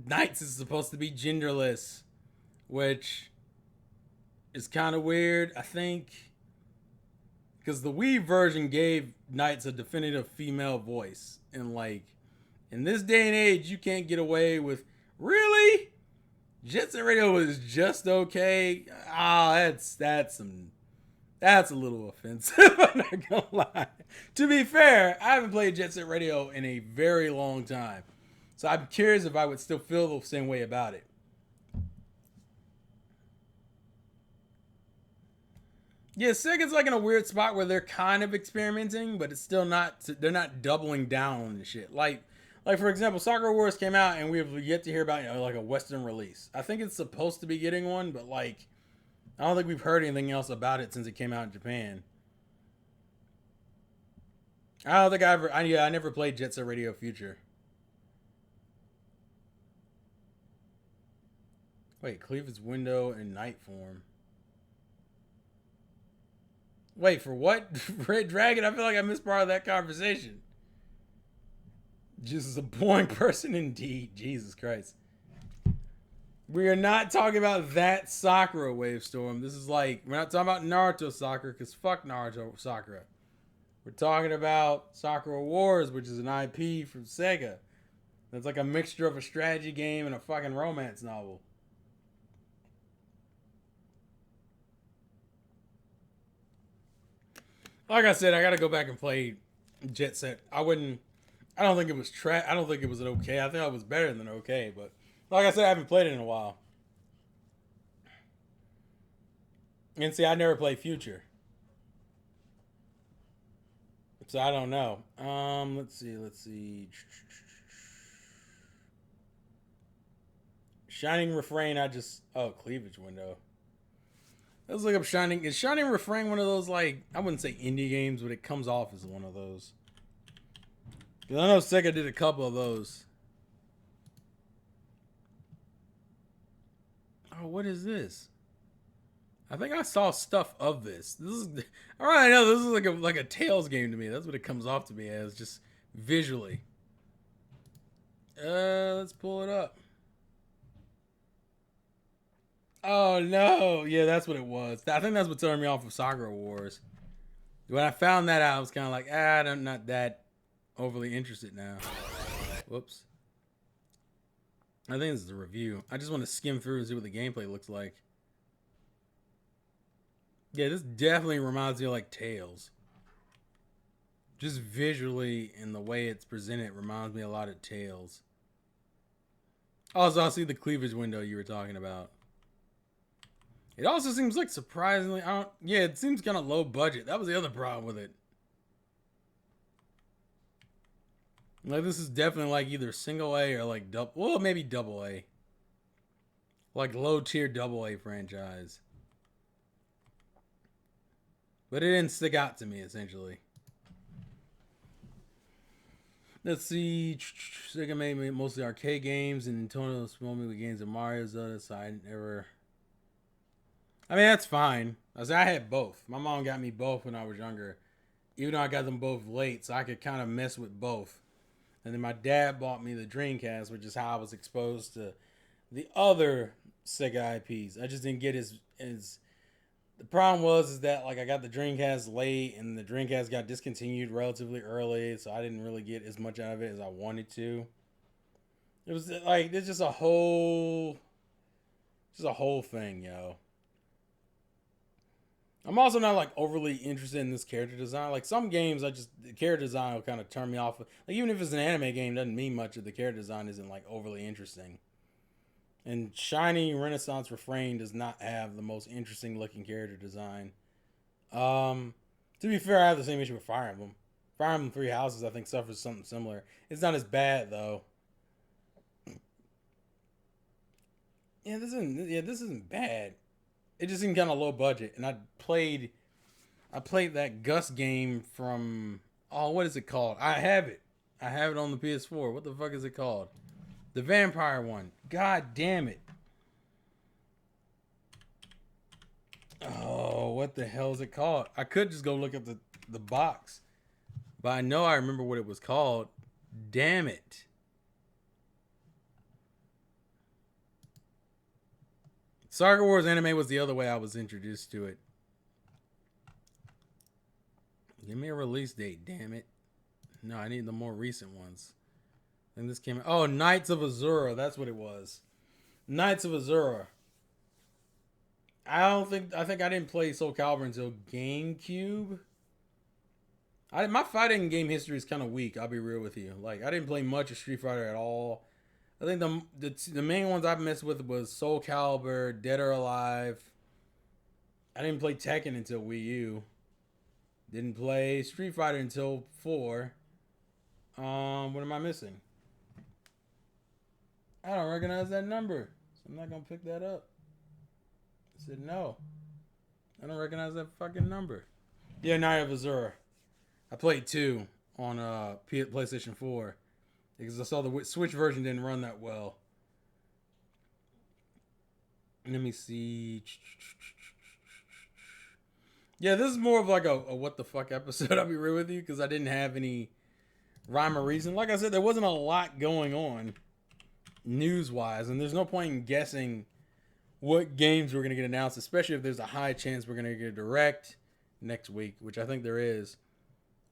Knights is supposed to be genderless, which is kind of weird. I think because the Wii version gave Knights a definitive female voice, and like in this day and age, you can't get away with really. Jet Set Radio was just okay. Ah, that's a little offensive. I'm not gonna lie. To be fair, I haven't played Jet Set Radio in a very long time, so I'm curious if I would still feel the same way about it. Yeah, Sega's like in a weird spot where they're kind of experimenting, but it's still not. They're not doubling down on the shit. Like for example, Soccer Wars came out, and we have yet to hear about like a Western release. I think it's supposed to be getting one, but like I don't think we've heard anything else about it since it came out in Japan. I don't think I ever. I never played Jet Set Radio Future. Wait, Cleave's Window and Night Form. Wait, for what? Red Dragon? I feel like I missed part of that conversation. Just a boring person indeed. Jesus Christ. We are not talking about that Sakura Wave Storm. This is like, we're not talking about Naruto Sakura, because fuck Naruto Sakura. We're talking about Sakura Wars, which is an IP from Sega. That's like a mixture of a strategy game and a fucking romance novel. Like I said, I gotta go back and play Jet Set. I don't think it was I don't think it was an okay. I think it was better than okay, but like I said, I haven't played it in a while. And see, I never played Future, so I don't know. Let's see. Shining Refrain. Cleavage Window. Let's look up Shining. Is Shining Refrain one of those like I wouldn't say indie games, but it comes off as one of those. Because I know Sega did a couple of those. Oh, what is this? I think I saw stuff of this. This is all right. I know this is like a Tales game to me. That's what it comes off to me as, just visually. Let's pull it up. Oh no, yeah, that's what it was. I think that's what turned me off of Sakura Wars. When I found that out, I was kind of like, I'm not that overly interested now. Whoops. I think this is a review. I just want to skim through and see what the gameplay looks like. Yeah, this definitely reminds me of like Tales. Just visually and the way it's presented reminds me a lot of Tales. Also, I see the cleavage window you were talking about. It also seems like surprisingly, it seems kind of low budget. That was the other problem with it. Like this is definitely like either single A or like maybe double A. Like low tier double A franchise. But it didn't stick out to me essentially. Let's see. Sega made mostly arcade games and Nintendo small movie games of Mario, Zelda, so I never. I mean, that's fine. I had both. My mom got me both when I was younger. Even though I got them both late, so I could kind of mess with both. And then my dad bought me the Dreamcast, which is how I was exposed to the other Sega IPs. I just didn't get as the problem is that like I got the Dreamcast late and the Dreamcast got discontinued relatively early, so I didn't really get as much out of it as I wanted to. It was like there's just a whole thing, yo. I'm also not like overly interested in this character design. Like some games, the character design will kind of turn me off. Like even if it's an anime game, it doesn't mean much if the character design isn't like overly interesting. And Shiny Renaissance Refrain does not have the most interesting looking character design. To be fair, I have the same issue with Fire Emblem. Fire Emblem Three Houses, I think, suffers something similar. It's not as bad though. This isn't bad. It just seemed kind of low budget, and I played that Gus game from, oh, what is it called? I have it. I have it on the PS4. What the fuck is it called? The vampire one. God damn it. Oh, what the hell is it called? I could just go look at the box, but I know I remember what it was called. Damn it. Saga Wars anime was the other way I was introduced to it. Give me a release date, damn it. No, I need the more recent ones. And this came out. Oh, Knights of Azura. That's what it was. Knights of Azura. I think I didn't play Soul Calibur until GameCube. My fighting game history is kind of weak. I'll be real with you. Like, I didn't play much of Street Fighter at all. I think the main ones I've messed with was Soul Calibur, Dead or Alive. I didn't play Tekken until Wii U. Didn't play Street Fighter until 4. What am I missing? I don't recognize that number, so I'm not gonna pick that up. I said no. I don't recognize that fucking number. Yeah, Night of Azura. I played 2 on PlayStation 4 because I saw the Switch version didn't run that well. Let me see. Yeah, this is more of like a what the fuck episode. I'll be real with you because I didn't have any rhyme or reason. Like I said, there wasn't a lot going on news wise, and there's no point in guessing what games we're going to get announced, especially if there's a high chance we're going to get a direct next week, which I think there is.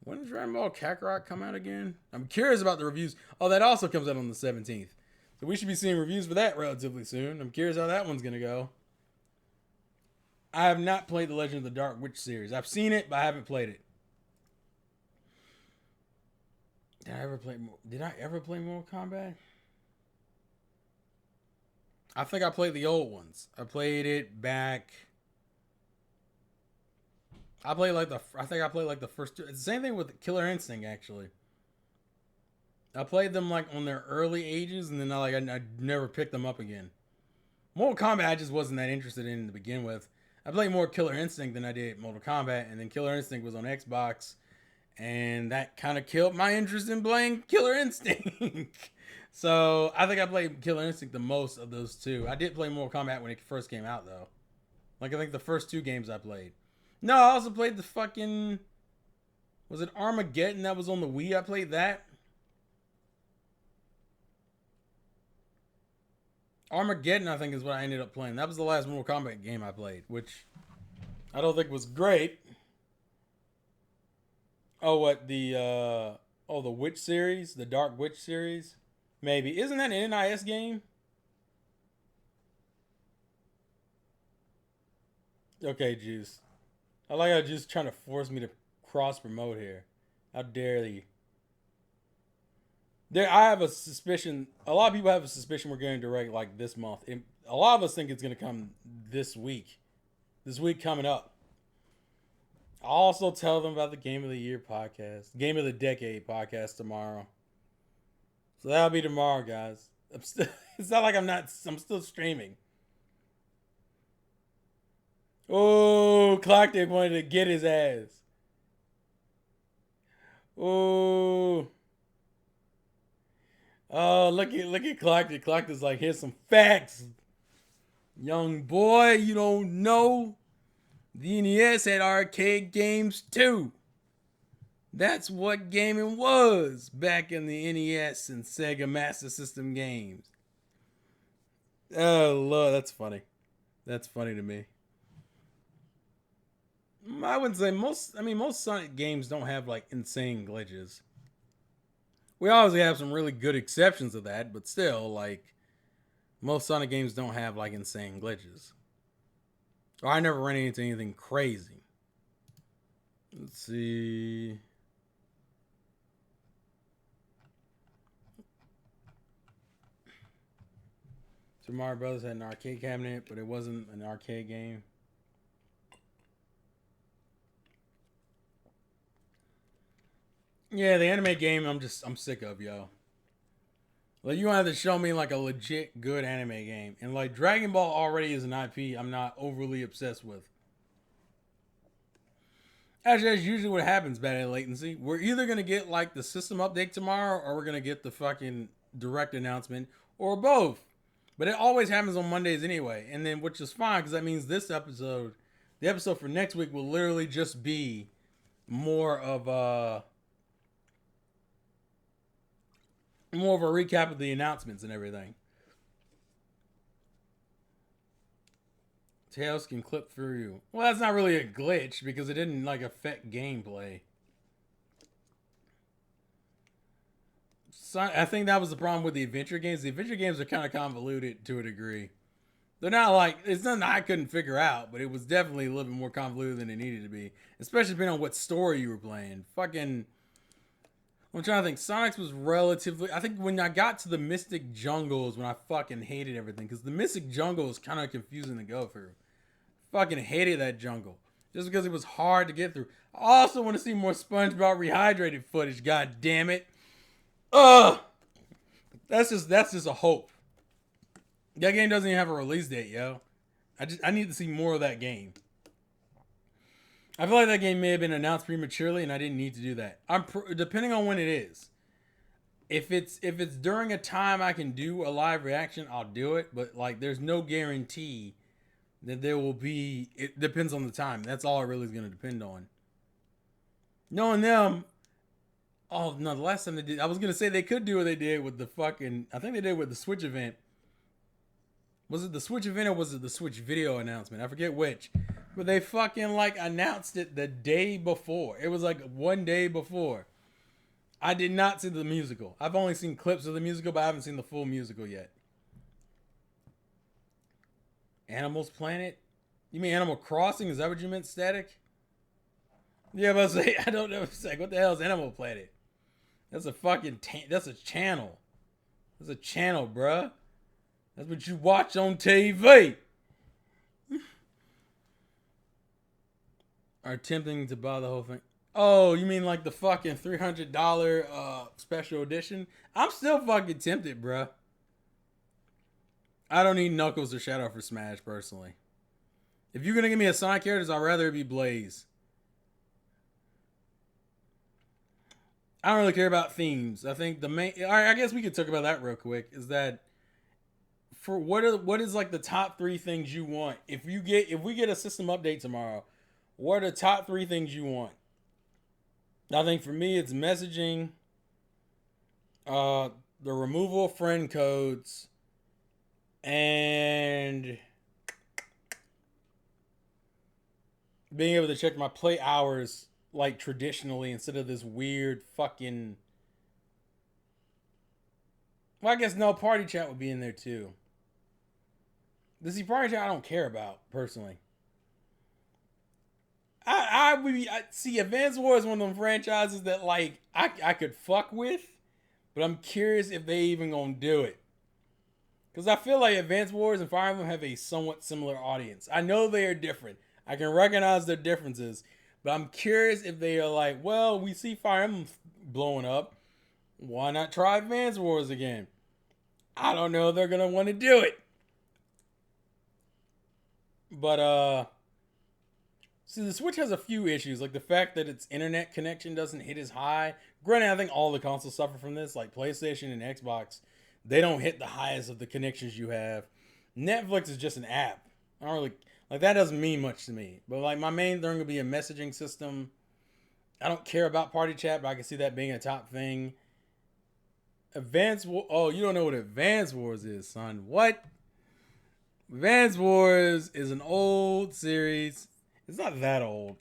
When does Dragon Ball Kakarot come out again? I'm curious about the reviews. Oh, that also comes out on the 17th. So we should be seeing reviews for that relatively soon. I'm curious how that one's going to go. I have not played the Legend of the Dark Witch series. I've seen it, but I haven't played it. Did I ever play Mortal Kombat? I think I played the old ones. I played it back. I think I played like the first two. It's the same thing with Killer Instinct, actually. I played them like on their early ages, and then I never picked them up again. Mortal Kombat I just wasn't that interested in to begin with. I played more Killer Instinct than I did Mortal Kombat, and then Killer Instinct was on Xbox, and that kind of killed my interest in playing Killer Instinct. So I think I played Killer Instinct the most of those two. I did play Mortal Kombat when it first came out, though. Like, I think the first 2 games I played. No, I also played the fucking... Was it Armageddon that was on the Wii? I played that. Armageddon, I think, is what I ended up playing. That was the last Mortal Kombat game I played, which I don't think was great. Oh, what? The Witch series? The Dark Witch series? Maybe. Isn't that an NIS game? Okay, Juice. I like how Juice trying to force me to cross-promote here. How dare you? I have a suspicion. A lot of people have a suspicion we're going direct like this month. A lot of us think it's going to come this week. This week coming up. I'll also tell them about the Game of the Year podcast, Game of the Decade podcast tomorrow. So that'll be tomorrow, guys. It's not like I'm still streaming. Oh, Clockdick wanted to get his ass. Oh. Oh, look at Clockdick. Clockdick's like, here's some facts. Young boy, you don't know. The NES had arcade games too. That's what gaming was back in the NES and Sega Master System games. Oh, Lord, that's funny. That's funny to me. I wouldn't say most Sonic games don't have like insane glitches. We obviously have some really good exceptions of that, but still, like, most Sonic games don't have like insane glitches. Or I never ran into anything crazy. Let's see. Super Mario Brothers had an arcade cabinet, but it wasn't an arcade game. Yeah, the anime game, I'm sick of, yo. Like, you have to show me like a legit good anime game, and like Dragon Ball already is an IP I'm not overly obsessed with. Actually, that's usually what happens. Bad latency. We're either gonna get like the system update tomorrow, or we're gonna get the fucking direct announcement, or both. But it always happens on Mondays anyway, and then which is fine because that means this episode, the episode for next week, will literally just be more of a recap of the announcements and everything. Tails can clip through you. Well, that's not really a glitch because it didn't like affect gameplay. So I think that was the problem with the adventure games. The adventure games are kind of convoluted to a degree. They're not like it's nothing I couldn't figure out, but it was definitely a little bit more convoluted than it needed to be, especially depending on what story you were playing. Fucking, I'm trying to think. Sonic's was relatively. I think when I got to the Mystic Jungles, when I fucking hated everything because the Mystic Jungle is kind of confusing to go through. Fucking hated that jungle just because it was hard to get through. I also want to see more SpongeBob rehydrated footage. God damn it! Ugh, that's just a hope. That game doesn't even have a release date, yo. I need to see more of that game. I feel like that game may have been announced prematurely, and I didn't need to do that. Depending on when it is. If it's during a time I can do a live reaction, I'll do it. But like, there's no guarantee that there will be. It depends on the time. That's all it really is going to depend on. Knowing them. Oh no! The last time they did, I was gonna say they could do what they did with the fucking. I think they did with the Switch event. Was it the Switch event or was it the Switch video announcement? I forget which. But they fucking like announced it the day before. It was like one day before. I did not see the musical. I've only seen clips of the musical, but I haven't seen the full musical yet. Animals Planet? You mean Animal Crossing? Is that what you meant, Static? Yeah, but I say I don't know. It's like, what the hell is Animal Planet? That's a fucking that's a channel. That's a channel, bruh. That's what you watch on TV. Are attempting to buy the whole thing. Oh, you mean like the fucking $300 special edition? I'm still fucking tempted, bruh. I don't need Knuckles or Shadow for Smash, personally. If you're gonna give me a Sonic character, I'd rather it be Blaze. I don't really care about themes. I think the main. All right, I guess we could talk about that real quick. Is that for what is like the top 3 things you want? If we get a system update tomorrow, what are the top 3 things you want? I think for me, it's messaging, the removal of friend codes, and being able to check my play hours like traditionally instead of this weird fucking. Well, I guess no, party chat would be in there too. The party chat I don't care about personally. I see Advance Wars is one of them franchises that like I could fuck with, but I'm curious if they even gonna do it. Because I feel like Advance Wars and Fire Emblem have a somewhat similar audience. I know they are different. I can recognize their differences, but I'm curious if they are like, well, we see Fire Emblem blowing up. Why not try Advance Wars again? I don't know if they're gonna want to do it. But see, the Switch has a few issues, like the fact that its internet connection doesn't hit as high. Granted, I think all the consoles suffer from this, like PlayStation and Xbox. They don't hit the highest of the connections you have. Netflix is just an app. I don't really like that. Doesn't mean much to me. But like my main thing will be a messaging system. I don't care about party chat, but I can see that being a top thing. Advance War. Oh, you don't know what Advance Wars is, son. What? Advance Wars is an old series. It's not that old.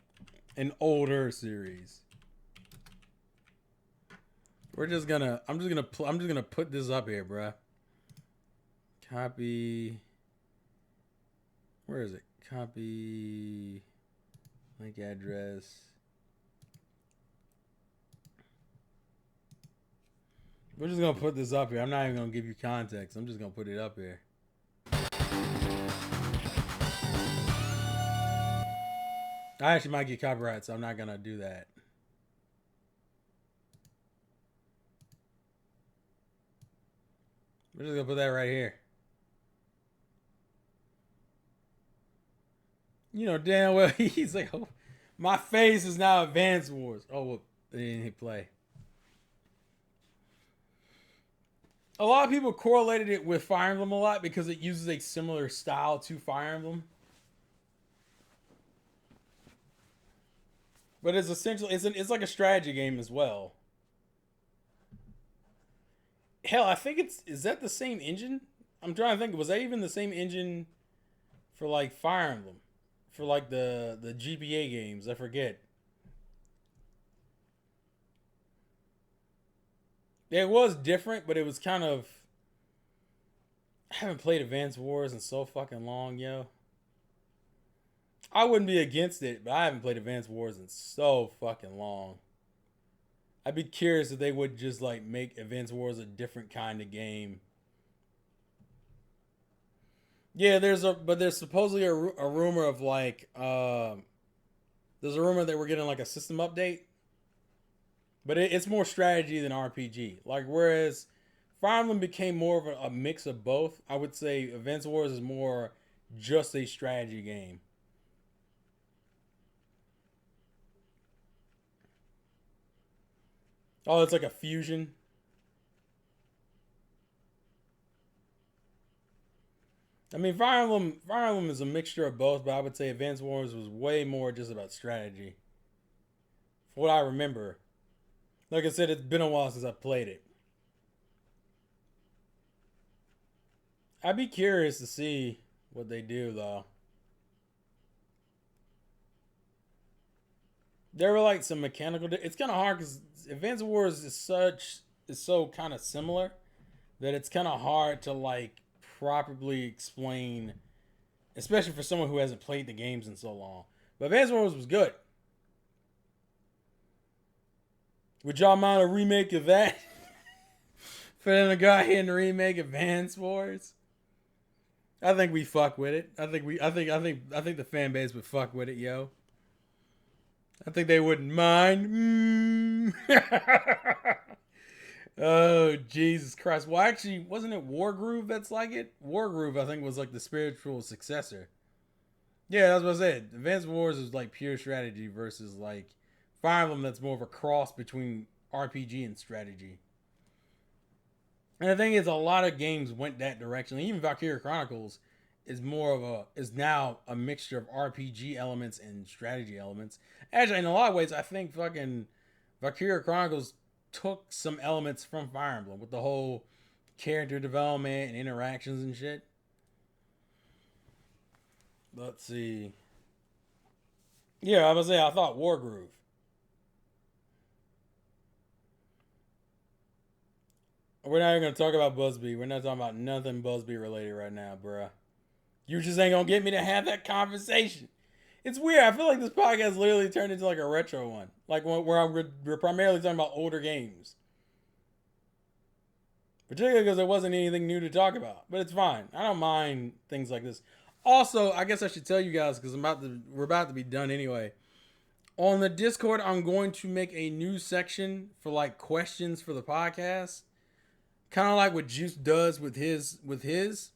An older series. I'm just gonna put this up here, bruh. Copy. Where is it? Copy. Link address. We're just gonna put this up here. I'm not even gonna give you context. I'm just gonna put it up here. I actually might get copyright, so I'm not gonna do that. We're just gonna put that right here. You know damn well he's like, oh, my face is now Advance Wars. Oh, well, they didn't hit play. A lot of people correlated it with Fire Emblem a lot because it uses a similar style to Fire Emblem. But it's essentially it's like a strategy game as well. Hell, I think it's is that the same engine? I'm trying to think. Was that even the same engine for like Fire Emblem, for like the GBA games? I forget. It was different, but it was kind of. I haven't played Advance Wars in so fucking long, yo. I wouldn't be against it, but I haven't played Advance Wars in so fucking long. I'd be curious if they would just like make Advance Wars a different kind of game. Yeah, there's supposedly a rumor of like there's a rumor that we're getting like a system update, but it's more strategy than RPG. Like whereas Fire Emblem became more of a mix of both, I would say Advance Wars is more just a strategy game. Oh, it's like a fusion. I mean, Fire Emblem is a mixture of both, but I would say Advance Wars was way more just about strategy. For what I remember, like I said, it's been a while since I played it. I'd be curious to see what they do though. There were like some mechanical. It's kind of hard because Advance Wars is so kind of similar that it's kind of hard to like properly explain, especially for someone who hasn't played the games in so long. But Advance Wars was good. Would y'all mind a remake of that? For them to go ahead and remake Advance Wars? I think we fuck with it. I think the fan base would fuck with it, yo. I think they wouldn't mind. Oh Jesus Christ! Well, actually, wasn't it Wargroove that's like it? Wargroove, I think, was like the spiritual successor. Yeah, that's what I said. Advanced Wars is like pure strategy versus like Fire Emblem, that's more of a cross between RPG and strategy. And the thing is, a lot of games went that direction. Even Valkyria Chronicles is now a mixture of RPG elements and strategy elements. Actually, in a lot of ways, I think fucking Valkyria Chronicles took some elements from Fire Emblem with the whole character development and interactions and shit. Let's see. Yeah, I was say I thought Wargroove. We're not even gonna talk about Busby. We're not talking about nothing Busby related right now, bruh. You just ain't gonna get me to have that conversation. It's weird. I feel like this podcast literally turned into like a retro one, like where we're primarily talking about older games, particularly because there wasn't anything new to talk about. But it's fine. I don't mind things like this. Also, I guess I should tell you guys because we're about to be done anyway. On the Discord, I'm going to make a new section for like questions for the podcast, kind of like what Juice does with his.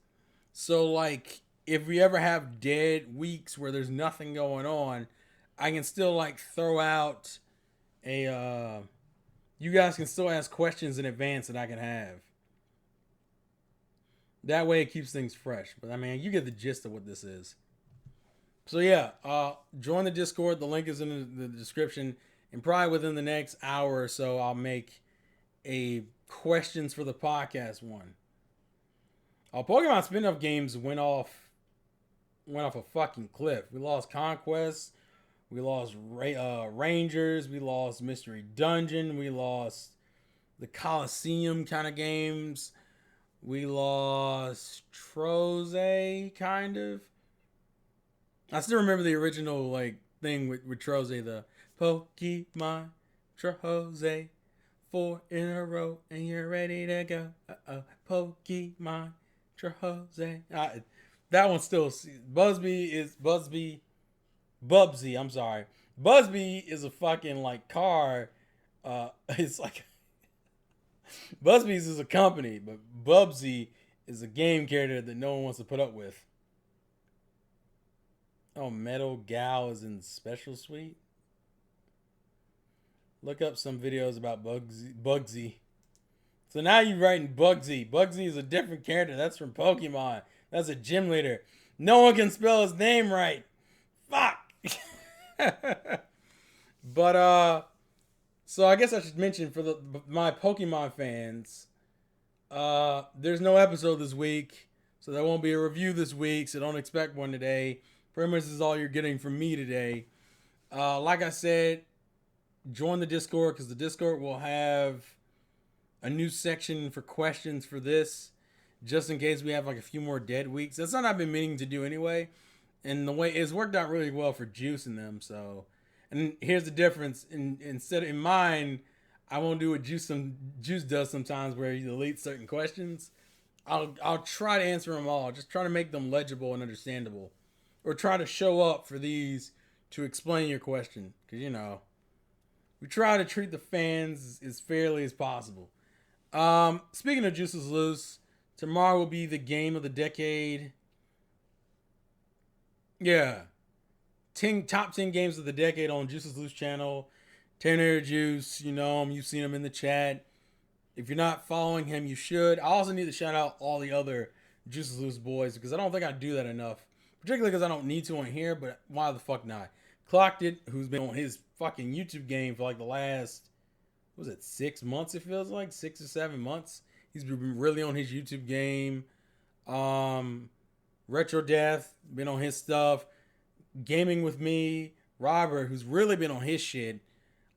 So like if we ever have dead weeks where there's nothing going on, I can still like throw out a you guys can still ask questions in advance that I can have. That way it keeps things fresh. But I mean, you get the gist of what this is. So yeah, join the Discord. The link is in the description. And probably within the next hour or so, I'll make a questions for the podcast one. Pokemon spin-off games went off a fucking cliff. We lost Conquest, we lost Rangers, we lost Mystery Dungeon, we lost the Coliseum kind of games, we lost Troze kind of. I still remember the original like thing with Troze, the Pokemon Troze, 4 in a row and you're ready to go. Pokemon Troze. That one still. Bubsy. I'm sorry. Busby is a fucking like car. It's like Busby's is a company, but Bubsy is a game character that no one wants to put up with. Oh, Metal Gal is in Special Suite? Look up some videos about Bugsy. So now you're writing Bugsy. Bugsy is a different character. That's from Pokemon. That's a gym leader. No one can spell his name right. Fuck. But so I guess I should mention for my Pokemon fans, there's no episode this week, so there won't be a review this week. So don't expect one today. Pretty much this is all you're getting from me today. Like I said, join the Discord because the Discord will have a new section for questions for this, just in case we have like a few more dead weeks. That's something I've been meaning to do anyway, and the way it's worked out really well for Juice and them. So, and here's the difference: instead in mine, I won't do what Juice does sometimes, where he deletes certain questions. I'll try to answer them all. Just try to make them legible and understandable, or try to show up for these to explain your question, because we try to treat the fans as fairly as possible. Speaking of Juices Loose, tomorrow will be the game of the decade. Yeah. Top 10 games of the decade on Juices Loose channel. Tanner Juice, you know him, you've seen him in the chat. If you're not following him, you should. I also need to shout out all the other Juices Loose boys because I don't think I do that enough. Particularly because I don't need to on here, but why the fuck not? Clocked It, who's been on his fucking YouTube game for like the last, what was it, 6 months? It feels like 6 or 7 months. He's been really on his YouTube game. Retro Death, been on his stuff. Gaming with Me. Robert, who's really been on his shit.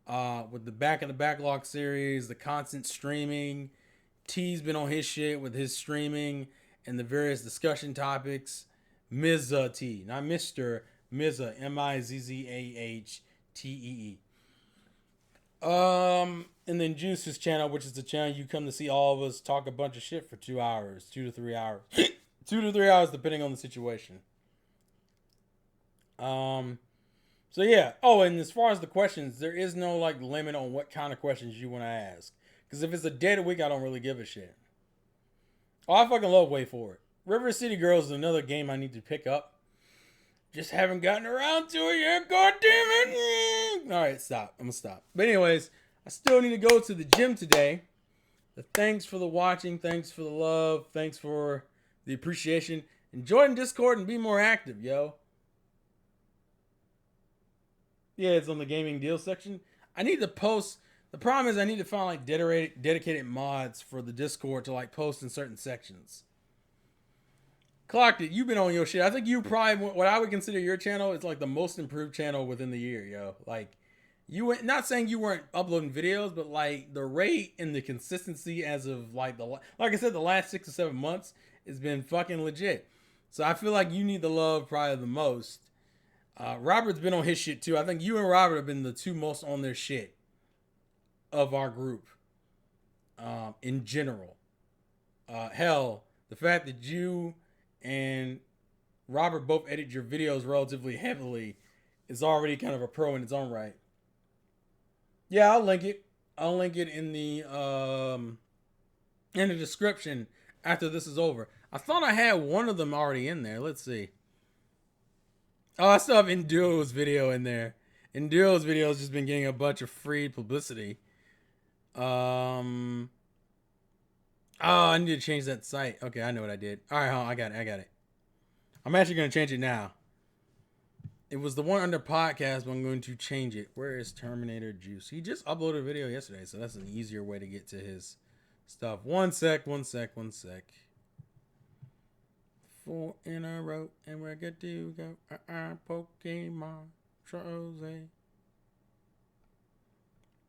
With the Back of the Backlog series, the constant streaming. T's been on his shit with his streaming and the various discussion topics. Mizza T, not Mr. Mizza, Mizzahttee. And then Juice's channel, which is the channel you come to see all of us talk a bunch of shit for 2 hours, 2 to 3 hours, 2 to 3 hours depending on the situation. So yeah. Oh, and as far as the questions, there is no like limit on what kind of questions you want to ask. Because if it's a day of the week, I don't really give a shit. Oh, I fucking love Wait For It. River City Girls is another game I need to pick up. Just haven't gotten around to it yet. God damn it. All right, stop. I'm gonna stop. But anyways, I still need to go to the gym today. Thanks for the watching. Thanks for the love. Thanks for the appreciation. And join Discord and be more active, yo. Yeah, it's on the gaming deal section. I need to post. The problem is I need to find like dedicated mods for the Discord to like post in certain sections. Clocked It. You've been on your shit. I think you probably, what I would consider your channel is like the most improved channel within the year, yo. Like, you went, not saying you weren't uploading videos, but like the rate and the consistency as of like like I said, the last 6 or 7 months has been fucking legit. So I feel like you need the love probably the most. Robert's been on his shit too. I think you and Robert have been the two most on their shit of our group. In general. Hell, the fact that you and Robert both edit your videos relatively heavily is already kind of a pro in its own right. Yeah, I'll link it. I'll link it in the description after this is over. I thought I had one of them already in there. Let's see. Oh, I still have Enduro's video in there. Enduro's video has just been getting a bunch of free publicity. Oh, I need to change that site. Okay, I know what I did. All right, I got it. I'm actually going to change it now. It was the one under podcast, but I'm going to change it. Where is Terminator Juice? He just uploaded a video yesterday, so that's an easier way to get to his stuff. One sec. 4 in a row, and we're good to go. Pokemon Troze.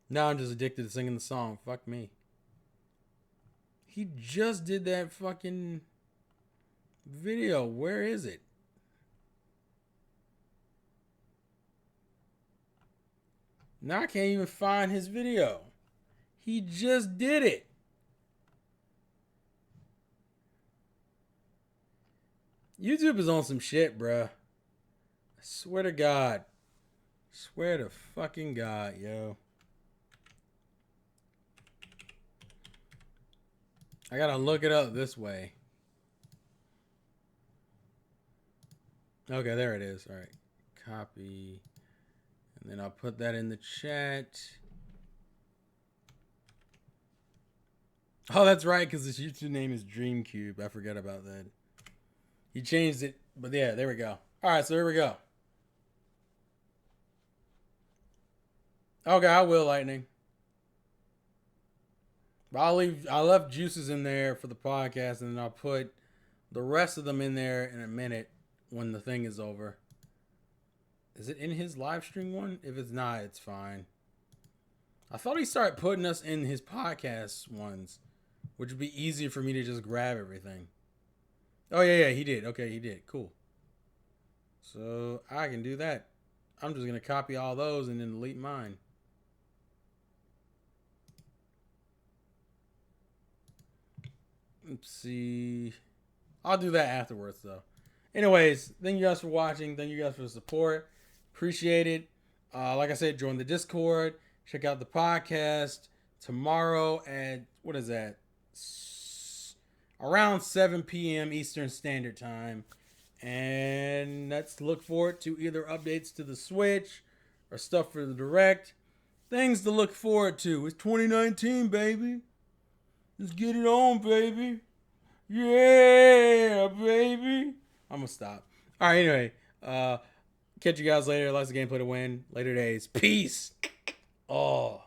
Now I'm just addicted to singing the song. Fuck me. He just did that fucking video. Where is it? Now I can't even find his video. He just did it. YouTube is on some shit, bruh. I swear to God. Swear to fucking God, yo. I gotta look it up this way. Okay, there it is. All right, copy, and then I'll put that in the chat. Oh, that's right, because his YouTube name is Dreamcube. I forgot about that. He changed it, but yeah, there we go. All right, so here we go. Okay, I will lightning. But I left juices in there for the podcast, and then I'll put the rest of them in there in a minute when the thing is over. Is it in his live stream one? If it's not, it's fine. I thought he started putting us in his podcast ones, which would be easier for me to just grab everything. Oh yeah, he did. Okay, he did. Cool. So I can do that. I'm just gonna copy all those and then delete mine. Let's see. I'll do that afterwards though. Anyways, thank you guys for watching. Thank you guys for the support. Appreciate it. Like I said, join the Discord. Check out the podcast tomorrow at, what is that? Around 7 p.m. Eastern Standard Time. And let's look forward to either updates to the Switch or stuff for the Direct. Things to look forward to. It's 2019, baby. Let's get it on, baby. Yeah, baby. I'm gonna stop. All right, anyway. Catch you guys later. Lots of gameplay to win. Later days. Peace. Oh.